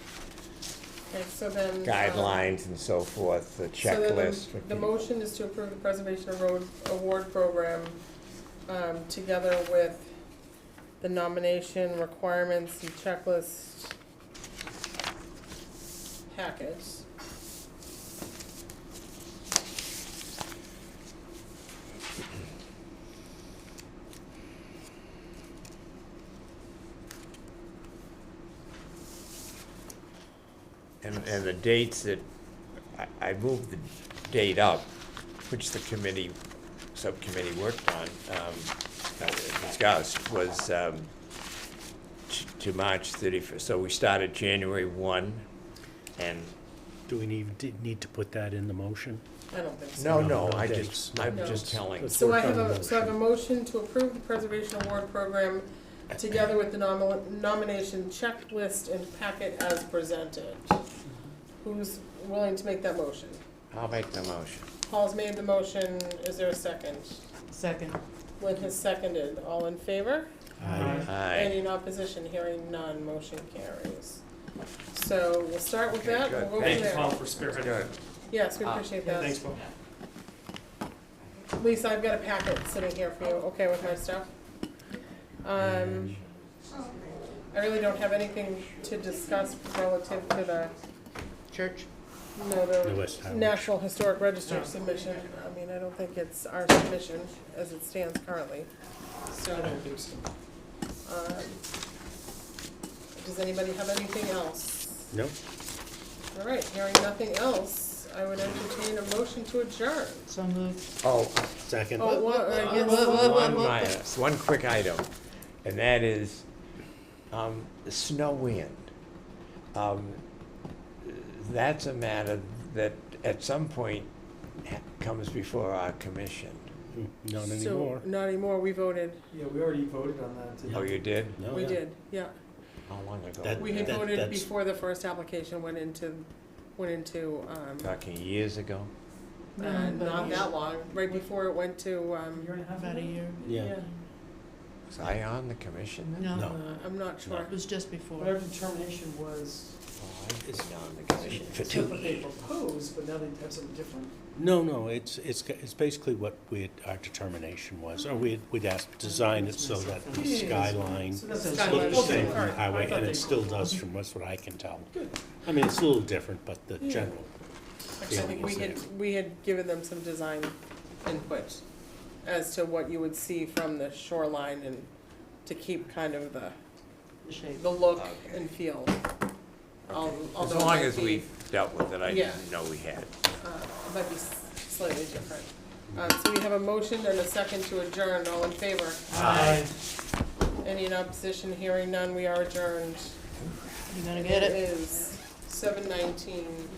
Okay, so then.
guidelines and so forth, the checklist.
So then the motion is to approve the Preservation of Road Award Program, together with the nomination requirements and checklist packets.
And the dates that, I moved the date up, which the subcommittee worked on, discussed, was to March 31st. So we started January 1, and,
Do we need to put that in the motion?
I don't think so.
no,
no
I'm
dates.
just telling.
Let's
So I
work on
have
the
so I have a motion to approve the Preservation Award Program together with the nomination checklist and packet as presented. Who's willing to make that motion?
I'll make the motion.
Paul's made the motion, is there a second?
Second.
Lynn has seconded, all in favor?
Aye.
Any in opposition, hearing none, motion carries. So we'll start with
Okay,
that,
good.
we'll go from
Thank you,
there.
Paul, for spearheading.
Good.
Yes, we appreciate that.
Thanks, Paul.
Lisa, I've got a packet sitting here for you, okay with my stuff? I really don't have anything to discuss relative to the,
Church?
no,
The
the
West Harwich.
National Historic Register submission. I mean, I don't think it's our submission as it stands currently,
I
so.
don't think so.
Does anybody have anything else?
No?
All right, hearing nothing else, I would entertain a motion to adjourn.
So moved.
Oh,
Second?
Oh, what, yes.
one quick item, and that is, the snow wind. That's a matter that at some point comes before our commission.
Not
So,
anymore.
not anymore, we voted,
Yeah, we already voted on that today.
Oh, you did?
No.
we did, yeah.
How long ago?
That-
We had voted
that's-
before the first application went into,
Talking years ago?
not that long, right before it went to,
A year and a half
About a
ago?
year.
Yeah.
Was I on the commission then?
No,
No.
I'm not sure.
it was just before.
Whatever determination was,
Oh, I've been on the commission for
that's
2
what they
years.
proposed, but now they have something different.
No, it's basically what our determination was, or we'd asked to design it so that the skyline
So that's
Skyline.
looked the same
Okay,
from
all
the
right.
highway,
I thought
and
they-
it still does from what I can tell.
Good.
I mean, it's a little different, but the
Yeah.
general.
Actually, I think we had given them some design input as to what you would see from the shoreline and to keep kind of the
Shape.
look
Okay.
and feel.
As
Although it
long
might
as
be,
we dealt with it, I
Yeah.
didn't know we had.
it might be slightly different. So we have a motion and a second to adjourn, all in favor?
Aye.
Any in opposition, hearing none, we are adjourned.
You gonna get it?
It is 7:19.